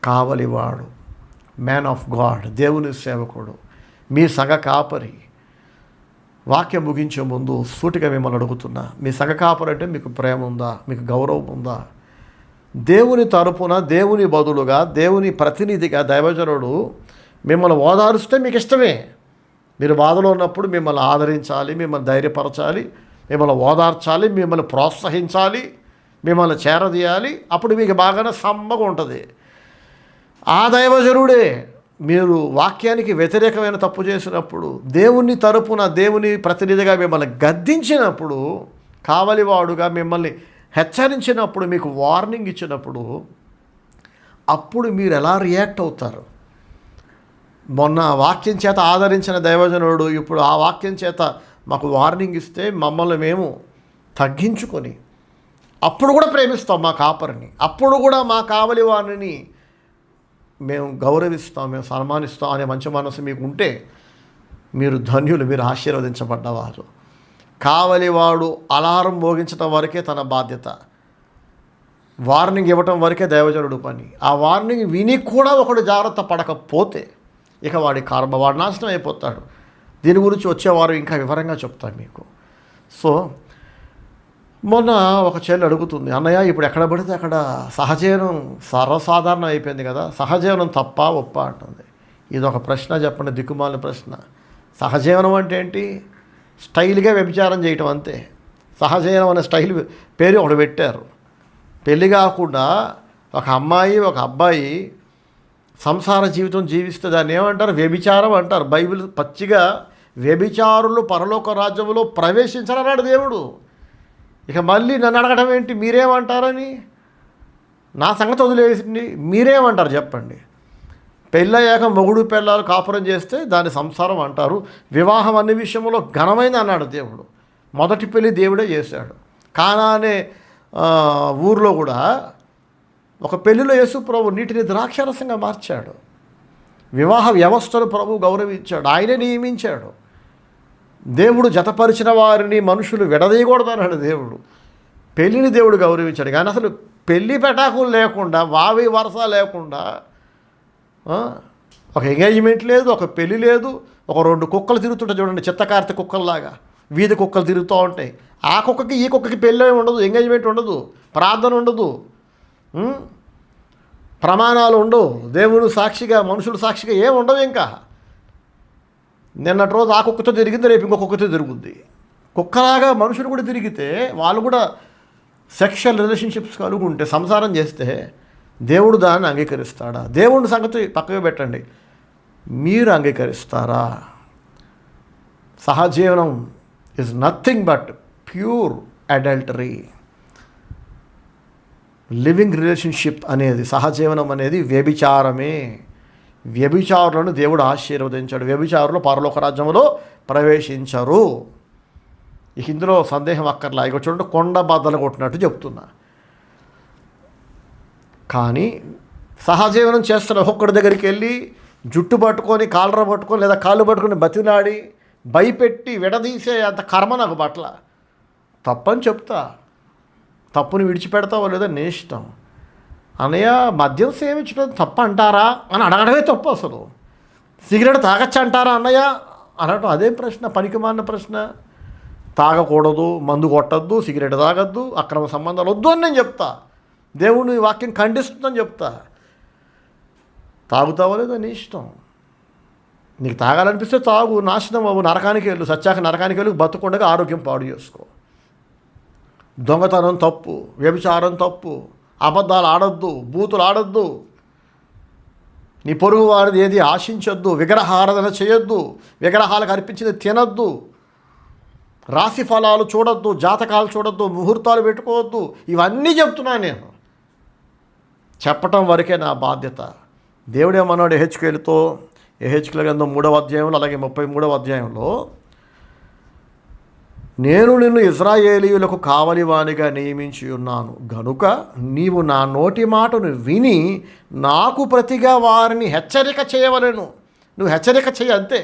కావలివాడు, మ్యాన్ ఆఫ్ గాడ్, దేవుని సేవకుడు, మీ సంఘ కాపరి. వాక్యం ముగించే ముందు సూటిగా మిమ్మల్ని అడుగుతున్నా, మీ సంఘ కాపరి అంటే మీకు ప్రేమ ఉందా, మీకు గౌరవం ఉందా? దేవుని తరపున, దేవుని బదులుగా, దేవుని ప్రతినిధిగా దైవజనుడు మిమ్మల్ని ఓదారుస్తే మీకు ఇష్టమే. మీరు బాధలో ఉన్నప్పుడు మిమ్మల్ని ఆదరించాలి, మిమ్మల్ని ధైర్యపరచాలి, మిమ్మల్ని ఓదార్చాలి, మిమ్మల్ని ప్రోత్సహించాలి, మిమ్మల్ని చేరదీయాలి. అప్పుడు మీకు బాగానే సమ్మగా ఉంటుంది. ఆ దైవజనుడే మీరు వాక్యానికి వ్యతిరేకమైన తప్పు చేసినప్పుడు, దేవుని తరపున, దేవుని ప్రతినిధిగా మిమ్మల్ని గద్దించినప్పుడు, కావలివాడుగా మిమ్మల్ని హెచ్చరించినప్పుడు, మీకు వార్నింగ్ ఇచ్చినప్పుడు, అప్పుడు మీరు ఎలా రియాక్ట్ అవుతారు? మొన్న వాక్యం చేత ఆదరించిన దైవజనుడు ఇప్పుడు ఆ వాక్యం చేత మాకు వార్నింగ్ ఇస్తే మమ్మల్ని మేము తగ్గించుకొని అప్పుడు కూడా ప్రేమిస్తాం మా కాపరిని, అప్పుడు కూడా మా కావలి వారిని మేము గౌరవిస్తాం, మేము సన్మానిస్తాం అనే మంచి మనసు మీకు ఉంటే మీరు ధన్యులు, మీరు ఆశీర్వదించబడ్డవారు. కావలివాడు అలారం మోగించడం వరకే తన బాధ్యత, వార్నింగ్ ఇవ్వటం వరకే దైవజనుడు పని. ఆ వార్నింగ్ విని కూడా ఒకడు జాగ్రత్త పడకపోతే ఇక వాడి కర్మ, వాడు నాశనం అయిపోతాడు. దీని గురించి వచ్చేవారు ఇంకా వివరంగా చెప్తాను మీకు. సో మొన్న ఒక చెల్లి అడుగుతుంది, అన్నయ్య ఇప్పుడు ఎక్కడ పడితే అక్కడ సహజీవనం సర్వసాధారణం అయిపోయింది కదా, సహజీవనం తప్ప ఒప్ప అంటుంది. ఇది ఒక ప్రశ్న చెప్పండి, దిక్కుమాలిన ప్రశ్న. సహజీవనం అంటే ఏంటి? స్టైల్గా వ్యభిచారం చేయటం అంతే. సహజీవనం అనే స్టైల్ పేరు ఒకటి పెట్టారు. పెళ్ళి కాకుండా ఒక అమ్మాయి ఒక అబ్బాయి సంసార జీవితం జీవిస్తే దాన్ని ఏమంటారు? వ్యభిచారం అంటారు. బైబిల్ పచ్చిగా వ్యభిచారులు పరలోక రాజ్యంలో ప్రవేశించరన్నాడు దేవుడు. ఇక మళ్ళీ నన్ను అడగడం ఏంటి, మీరేమంటారని? నా సంగతి వదిలేసింది, మీరేమంటారు చెప్పండి? పెళ్ళయ్యాక మొగుడు పెళ్ళాలు కాపురం చేస్తే దాన్ని సంసారం అంటారు. వివాహం అన్ని విషయంలో ఘనమైంది అన్నాడు దేవుడు. మొదటి పెళ్ళి దేవుడే చేశాడు. కానా అనే ఊరిలో కూడా ఒక పెళ్లిలో యేసు ప్రభు నీటిని ద్రాక్షారసంగా మార్చాడు. వివాహ వ్యవస్థను ప్రభు గౌరవించాడు, ఆయనే నియమించాడు. దేవుడు జతపరిచిన వారిని మనుషులు విడదీయకూడదన్నాడు దేవుడు. పెళ్ళిని దేవుడు గౌరవించాడు. కానీ అసలు పెళ్ళి పెటాకులు లేకుండా, వావి వరస లేకుండా, ఒక ఎంగేజ్మెంట్ లేదు, ఒక పెళ్ళి లేదు, ఒక 2 కుక్కలు తిరుగుతుంటాయి చూడండి, చిత్తకార్తె కుక్కల్లాగా వీధి కుక్కలు తిరుగుతూ ఉంటాయి. ఆ కుక్కకి ఈ కుక్కకి పెళ్ళి ఉండదు, ఎంగేజ్మెంట్ ఉండదు, ప్రార్థన ఉండదు, ప్రమాణాలు ఉండవు, దేవుడు సాక్షిగా మనుషులు సాక్షిగా ఏమి ఉండవు. ఇంకా నిన్నటి రోజు ఆ కుక్కతో తిరిగింది, రేపు ఇంకో కుక్కతో తిరుగుద్ది. కుక్కలాగా మనుషులు కూడా తిరిగితే, వాళ్ళు కూడా సెక్షువల్ రిలేషన్షిప్స్ కలిగి ఉంటే, సంసారం చేస్తే దేవుడు దాన్ని అంగీకరిస్తాడా? దేవుని సంగతి పక్కకు పెట్టండి, మీరు అంగీకరిస్తారా? సహజీవనం is nothing but pure adultery. Living relationship అనేది, సహజీవనం అనేది వ్యభిచారమే. వ్యభిచారులను దేవుడు ఆశీర్వదించాడు. వ్యభిచారులు పరలోక రాజ్యంలో ప్రవేశించరు. ఇందులో సందేహం అక్కర్లా. ఇక చూడండి, కొండ బద్దలు కొట్టినట్టు చెప్తున్నా. కానీ సహజీవనం చేస్తున్న ఒక్కొక్కడి దగ్గరికి వెళ్ళి జుట్టు పట్టుకొని, కాలర పట్టుకొని, లేదా కాళ్ళు పట్టుకొని బతిలాడి భయపెట్టి విడదీసే అంత కర్మ నాకు పట్ల. తప్పని చెప్తా, తప్పుని విడిచిపెడతావో లేదో నీ ఇష్టం. అన్నయ్య, మద్యం సేవించడం తప్ప అంటారా అని అడగడమే తప్పు. అసలు సిగరెట్ తాగచ్చా అంటారా అన్నయ్య అనటం అదేం ప్రశ్న? పనికిమాలిన ప్రశ్న. తాగకూడదు, మందు కొట్టద్దు, సిగరెట్ తాగద్దు, అక్రమ సంబంధాలు వద్దు అని నేను చెప్తా. దేవుని వాక్యం ఖండిస్తుందని చెప్తా. తాగుతావో లేదో నీ ఇష్టం. నీకు తాగాలనిపిస్తే తాగు, నాశనం అవ్వు, నరకానికి వెళ్ళు, సత్యాక నరకానికి వెళ్ళు, బతుకుండగా ఆరోగ్యం పాడు చేసుకో. దొంగతనం తప్పు, వ్యభిచారం తప్పు, అబద్ధాలు ఆడొద్దు, బూతులు ఆడొద్దు, నీ పొరుగు వారిది ఏది ఆశించొద్దు, విగ్రహారాధన చేయొద్దు, విగ్రహాలకు అర్పించింది తినొద్దు, రాశి ఫలాలు చూడొద్దు, జాతకాలు చూడొద్దు, ముహూర్తాలు పెట్టుకోవద్దు. ఇవన్నీ చెప్తున్నాను నేను. చెప్పటం వరకే నా బాధ్యత. దేవుడేమన్నాడు ఎహెచ్కేలుతో? ఎహెచ్కేలు గ్రంథం 3వ అధ్యాయంలో, అలాగే 33వ అధ్యాయంలో, నేను నిన్ను ఇశ్రాయేలీయులకు కావలివానిగా నియమించి ఉన్నాను గనుక నీవు నా నోటి మాటను విని నాకు ప్రతిగా వారిని హెచ్చరిక చేయవలెను. నువ్వు హెచ్చరిక చేయి అంతే.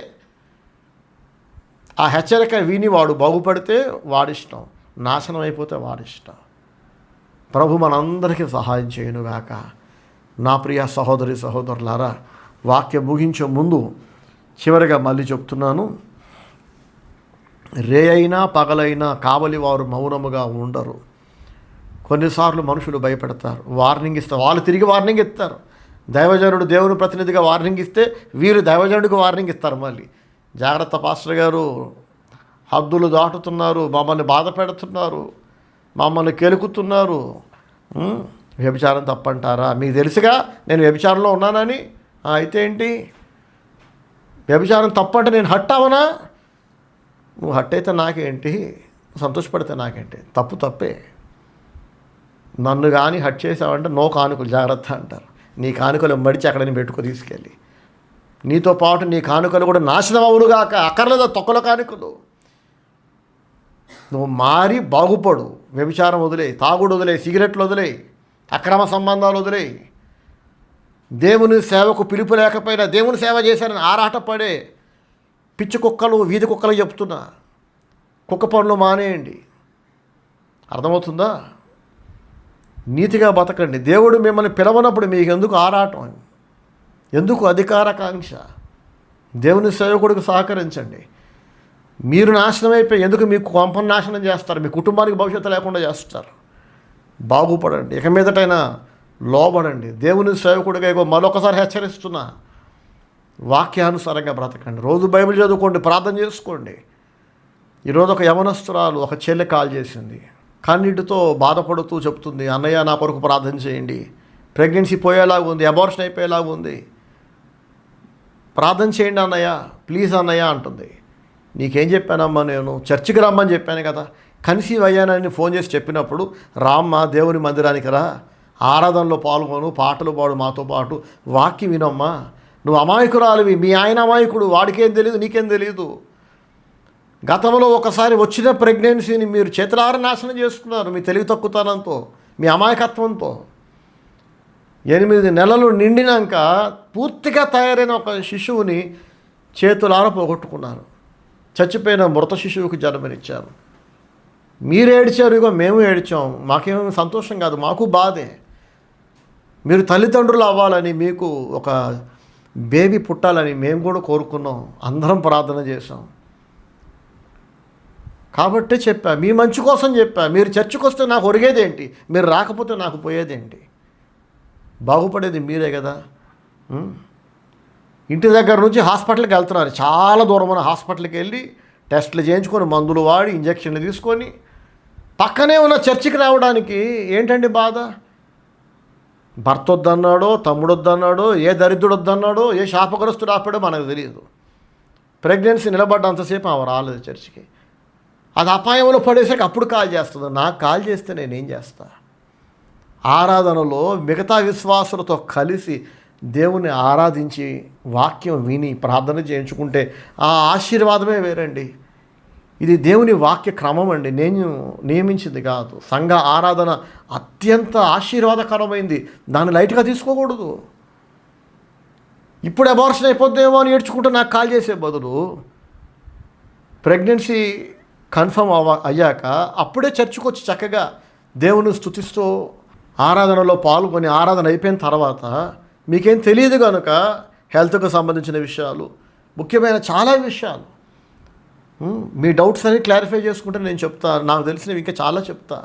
ఆ హెచ్చరిక విని వాడు బాగుపడితే వాడిష్టం, నాశనం అయిపోతే వాడిష్టం. ప్రభు మనందరికీ సహాయం చేయనుగాక. నా ప్రియ సహోదరి సహోదరులారా, వాక్యం ముగించే ముందు చివరిగా మళ్ళీ చెప్తున్నాను, రే అయినా పగలైనా కావలి వారు మౌనముగా ఉండరు. కొన్నిసార్లు మనుషులు భయపెడతారు, వార్నింగ్ ఇస్తారు, వాళ్ళు తిరిగి వార్నింగ్ ఇస్తారు. దైవజనుడు దేవుని ప్రతినిధిగా వార్నింగ్ ఇస్తే వీరు దైవజనుడికి వార్నింగ్ ఇస్తారు. మళ్ళీ జాగ్రత్త పాస్టర్ గారు, హద్దులు దాటుతున్నారు, మమ్మల్ని బాధ పెడుతున్నారు, మమ్మల్ని కెలుకుతున్నారు, వ్యభిచారం తప్పంటారా? మీకు తెలుసుగా నేను వ్యభిచారంలో ఉన్నానని. అయితే ఏంటి? వ్యభిచారం తప్పంటే నేను హట్ అవనా? నువ్వు హట్ అయితే నాకేంటి, సంతోషపడితే నాకేంటి? తప్పు తప్పే. నన్ను కానీ హట్ చేసావంటే నో కానుకలు, జాగ్రత్త అంటారు. నీ కానుకలు మడిచి అక్కడ నేను పెట్టుకో తీసుకెళ్ళి. నీతో పాటు నీ కానుకలు కూడా నాశనం అవునుగాక. అక్కర్లేదా తొక్కల కానుకలు? నువ్వు మారి బాగుపడు. వ్యభిచారం వదిలేయి, తాగుడు వదిలేయి, సిగరెట్లు వదిలేయి, అక్రమ సంబంధాలు వదిలేయి. దేవుని సేవకు పిలుపు లేకపోయినా దేవుని సేవ చేశారని ఆరాటపడే పిచ్చి కుక్కలు, వీధి కుక్కలు చెప్తున్నా, కుక్క పనులు మానేయండి. అర్థమవుతుందా? నీతిగా బతకండి. దేవుడు మిమ్మల్ని పిలవనప్పుడు మీకు ఎందుకు ఆరాటం, ఎందుకు అధికారకాంక్ష? దేవుని సేవకుడికి సహకరించండి. మీరు నాశనం అయిపోయి ఎందుకు మీకు కొంపను నాశనం చేస్తారు, మీ కుటుంబానికి భవిష్యత్తు లేకుండా చేస్తారు. బాగుపడండి. ఇక మీదటైనా లోబడండి. దేవుని సేవకుడిగా ఇగో మరొకసారి హెచ్చరిస్తున్నా, వాక్యానుసారంగా బ్రతకండి. రోజు బైబిల్ చదువుకోండి, ప్రార్థన చేసుకోండి. ఈరోజు ఒక యవనస్తురాలు, ఒక చెల్లె కాల్ చేసింది, కన్నీటితో బాధపడుతూ చెప్తుంది, అన్నయ్య నా కొరకు ప్రార్థన చేయండి, ప్రెగ్నెన్సీ పోయేలాగా ఉంది, అబార్షన్ అయిపోయేలాగా ఉంది, ప్రార్థన చేయండి అన్నయ్య, ప్లీజ్ అన్నయ్య అంటుంది. నీకేం చెప్పానమ్మా? నేను చర్చికి రమ్మని చెప్పాను కదా. కన్సీవ్ అయ్యానని ఫోన్ చేసి చెప్పినప్పుడు, రామ్మ దేవుని మందిరానికి రా, ఆరాధనలో పాల్గొను, పాటలు పాడు మాతో పాటు, వాక్యం వినమ్మా. నువ్వు అమాయకురాలివి, మీ ఆయన అమాయకుడు, వాడికేం తెలియదు, నీకేం తెలియదు. గతంలో ఒకసారి వచ్చిన ప్రెగ్నెన్సీని మీరు చేతులార నాశనం చేసుకున్నారు, మీ తెలివి తక్కువతనంతో, మీ అమాయకత్వంతో. 8 నెలలు నిండినాక పూర్తిగా తయారైన ఒక శిశువుని చేతులార పోగొట్టుకున్నారు. చచ్చిపోయిన మృత శిశువుకి జన్మనిచ్చారు. మీరు ఏడ్చారు, ఇగో మేము ఏడ్చాం. మాకేమీ సంతోషం కాదు, మాకు బాధే. మీరు తల్లిదండ్రులు అవ్వాలని, మీకు ఒక బేబీ పుట్టాలని మేము కూడా కోరుకున్నాం, అందరం ప్రార్థన చేశాం. కాబట్టి చెప్పా, మీ మంచి కోసం చెప్పా. మీరు చర్చికి వస్తే నాకు ఒరిగేదేంటి, మీరు రాకపోతే నాకు పోయేదేంటి? బాగుపడేది మీరే కదా. ఇంటి దగ్గర నుంచి హాస్పిటల్కి వెళ్తున్నారు, చాలా దూరమైన హాస్పిటల్కి వెళ్ళి టెస్టులు చేయించుకొని మందులు వాడి ఇంజక్షన్లు తీసుకొని పక్కనే ఉన్న చర్చికి రావడానికి ఏంటండి బాధ? భర్త వద్దన్నాడో, తమ్ముడు వద్దన్నాడో, ఏ దరిద్రుడు వద్దన్నాడో, ఏ శాపగ్రస్తుడు ఆపాడో మనకు తెలియదు. ప్రెగ్నెన్సీ నిలబడ్డంతసేపు ఆమె రాలేదు చర్చికి. అది అపాయంలో పడేసాక అప్పుడు కాల్ చేస్తుంది. నాకు కాల్ చేస్తే నేనేం చేస్తా? ఆరాధనలో మిగతా విశ్వాసులతో కలిసి దేవుని ఆరాధించి వాక్యం విని ప్రార్థన చేయించుకుంటే ఆ ఆశీర్వాదమే వేరండి. ఇది దేవుని వాక్య క్రమం అండి, నేను నియమించింది కాదు. సంఘ ఆరాధన అత్యంత ఆశీర్వాదకరమైంది, దాన్ని లైట్గా తీసుకోకూడదు. ఇప్పుడు అబార్షన్ అయిపోద్దేమో అని ఏడ్చుకుంటూ నాకు కాల్ చేసే బదులు ప్రెగ్నెన్సీ కన్ఫర్మ్ అయ్యాక అప్పుడే చర్చకు వచ్చి చక్కగా దేవుని స్తుతిస్తూ ఆరాధనలో పాల్గొని ఆరాధన అయిపోయిన తర్వాత మీకేం తెలియదు కనుక హెల్త్కు సంబంధించిన విషయాలు, ముఖ్యమైన చాలా విషయాలు, మీ డౌట్స్ అన్ని క్లారిఫై చేసుకుంటే నేను చెప్తా, నాకు తెలిసినవి ఇంకా చాలా చెప్తా.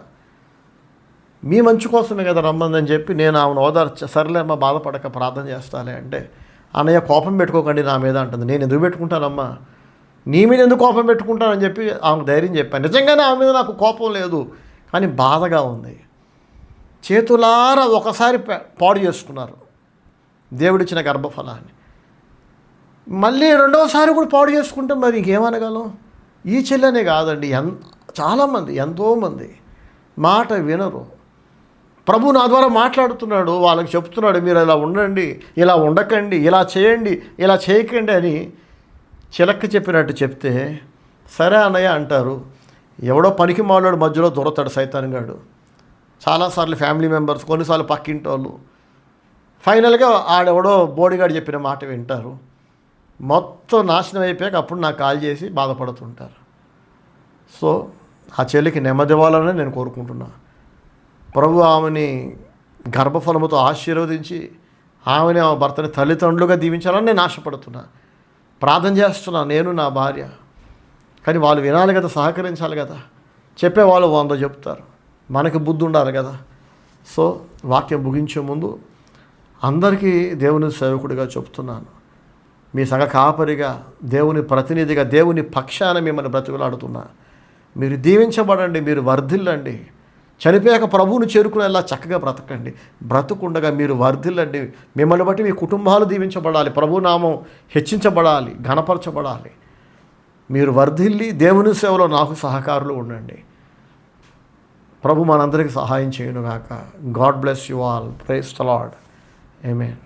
మీ మంచి కోసమే కదా రమ్మందని చెప్పి నేను ఆమెను ఓదార్చ, సర్లే అమ్మ బాధపడక ప్రార్థన చేస్తాలే అంటే, అన్నయ్య కోపం పెట్టుకోకండి నా మీద అంటుంది. నేను ఎందుకు పెట్టుకుంటానమ్మా, నీ మీద ఎందుకు కోపం పెట్టుకుంటానని చెప్పి ఆమెకు ధైర్యం చెప్పాను. నిజంగానే ఆమె మీద నాకు కోపం లేదు, కానీ బాధగా ఉంది. చేతులారా ఒకసారి పాడు చేసుకున్నారు దేవుడిచ్చిన గర్భఫలాన్ని, మళ్ళీ రెండవసారి కూడా పాడు చేసుకుంటే మరి ఇంకేమనగలం? ఈ చెల్లెనే కాదండి, చాలామంది, ఎంతోమంది మాట వినరు. ప్రభు నా ద్వారా మాట్లాడుతున్నాడు, వాళ్ళకి చెప్తున్నాడు, మీరు ఇలా ఉండండి, ఇలా ఉండకండి, ఇలా చేయండి, ఇలా చేయకండి అని చిలక్క చెప్పినట్టు చెప్తే సరే అన్నయ్య అంటారు. ఎవడో పనికి మాలోడు మధ్యలో దొరతాడు సైతాన్గాడు. చాలాసార్లు ఫ్యామిలీ మెంబర్స్, కొన్నిసార్లు పక్కింటి వాళ్ళు, ఫైనల్గా ఆడెవడో బోడిగాడు చెప్పిన మాట వింటారు. మొత్తం నాశనం అయిపోయాక అప్పుడు నాకు కాల్ చేసి బాధపడుతుంటారు. సో ఆ చెల్లికి నెమ్మది ఇవ్వాలని నేను కోరుకుంటున్నా. ప్రభు ఆమెని గర్భఫలముతో ఆశీర్వదించి ఆమె భర్తని తల్లిదండ్రులుగా దీవించాలని నేను ఆశపడుతున్నా, ప్రార్థన చేస్తున్నా, నేను నా భార్య. కానీ వాళ్ళు వినాలి కదా, సహకరించాలి కదా. చెప్పేవాళ్ళు 100 చెప్తారు, మనకి బుద్ధి ఉండాలి కదా. సో వాక్యం ముగించే ముందు అందరికీ దేవుని సేవకుడిగా చెప్తున్నాను, మీ సంఘ కాపరిగా, దేవుని ప్రతినిధిగా, దేవుని పక్షాన మిమ్మల్ని బ్రతికులాడుతున్నా. మీరు దీవించబడండి, మీరు వర్ధిల్లండి. చనిపోయాక ప్రభువును చేరుకునేలా చక్కగా బ్రతకండి. బ్రతుకుండగా మీరు వర్ధిల్లండి. మిమ్మల్ని బట్టి మీ కుటుంబాలు దీవించబడాలి, ప్రభునామం హెచ్చించబడాలి, ఘనపరచబడాలి. మీరు వర్ధిల్లి దేవుని సేవలో నాకు సహకారులు ఉండండి. ప్రభు మనందరికీ సహాయం చేయనుగాక. God bless you all. Praise the Lord. Amen.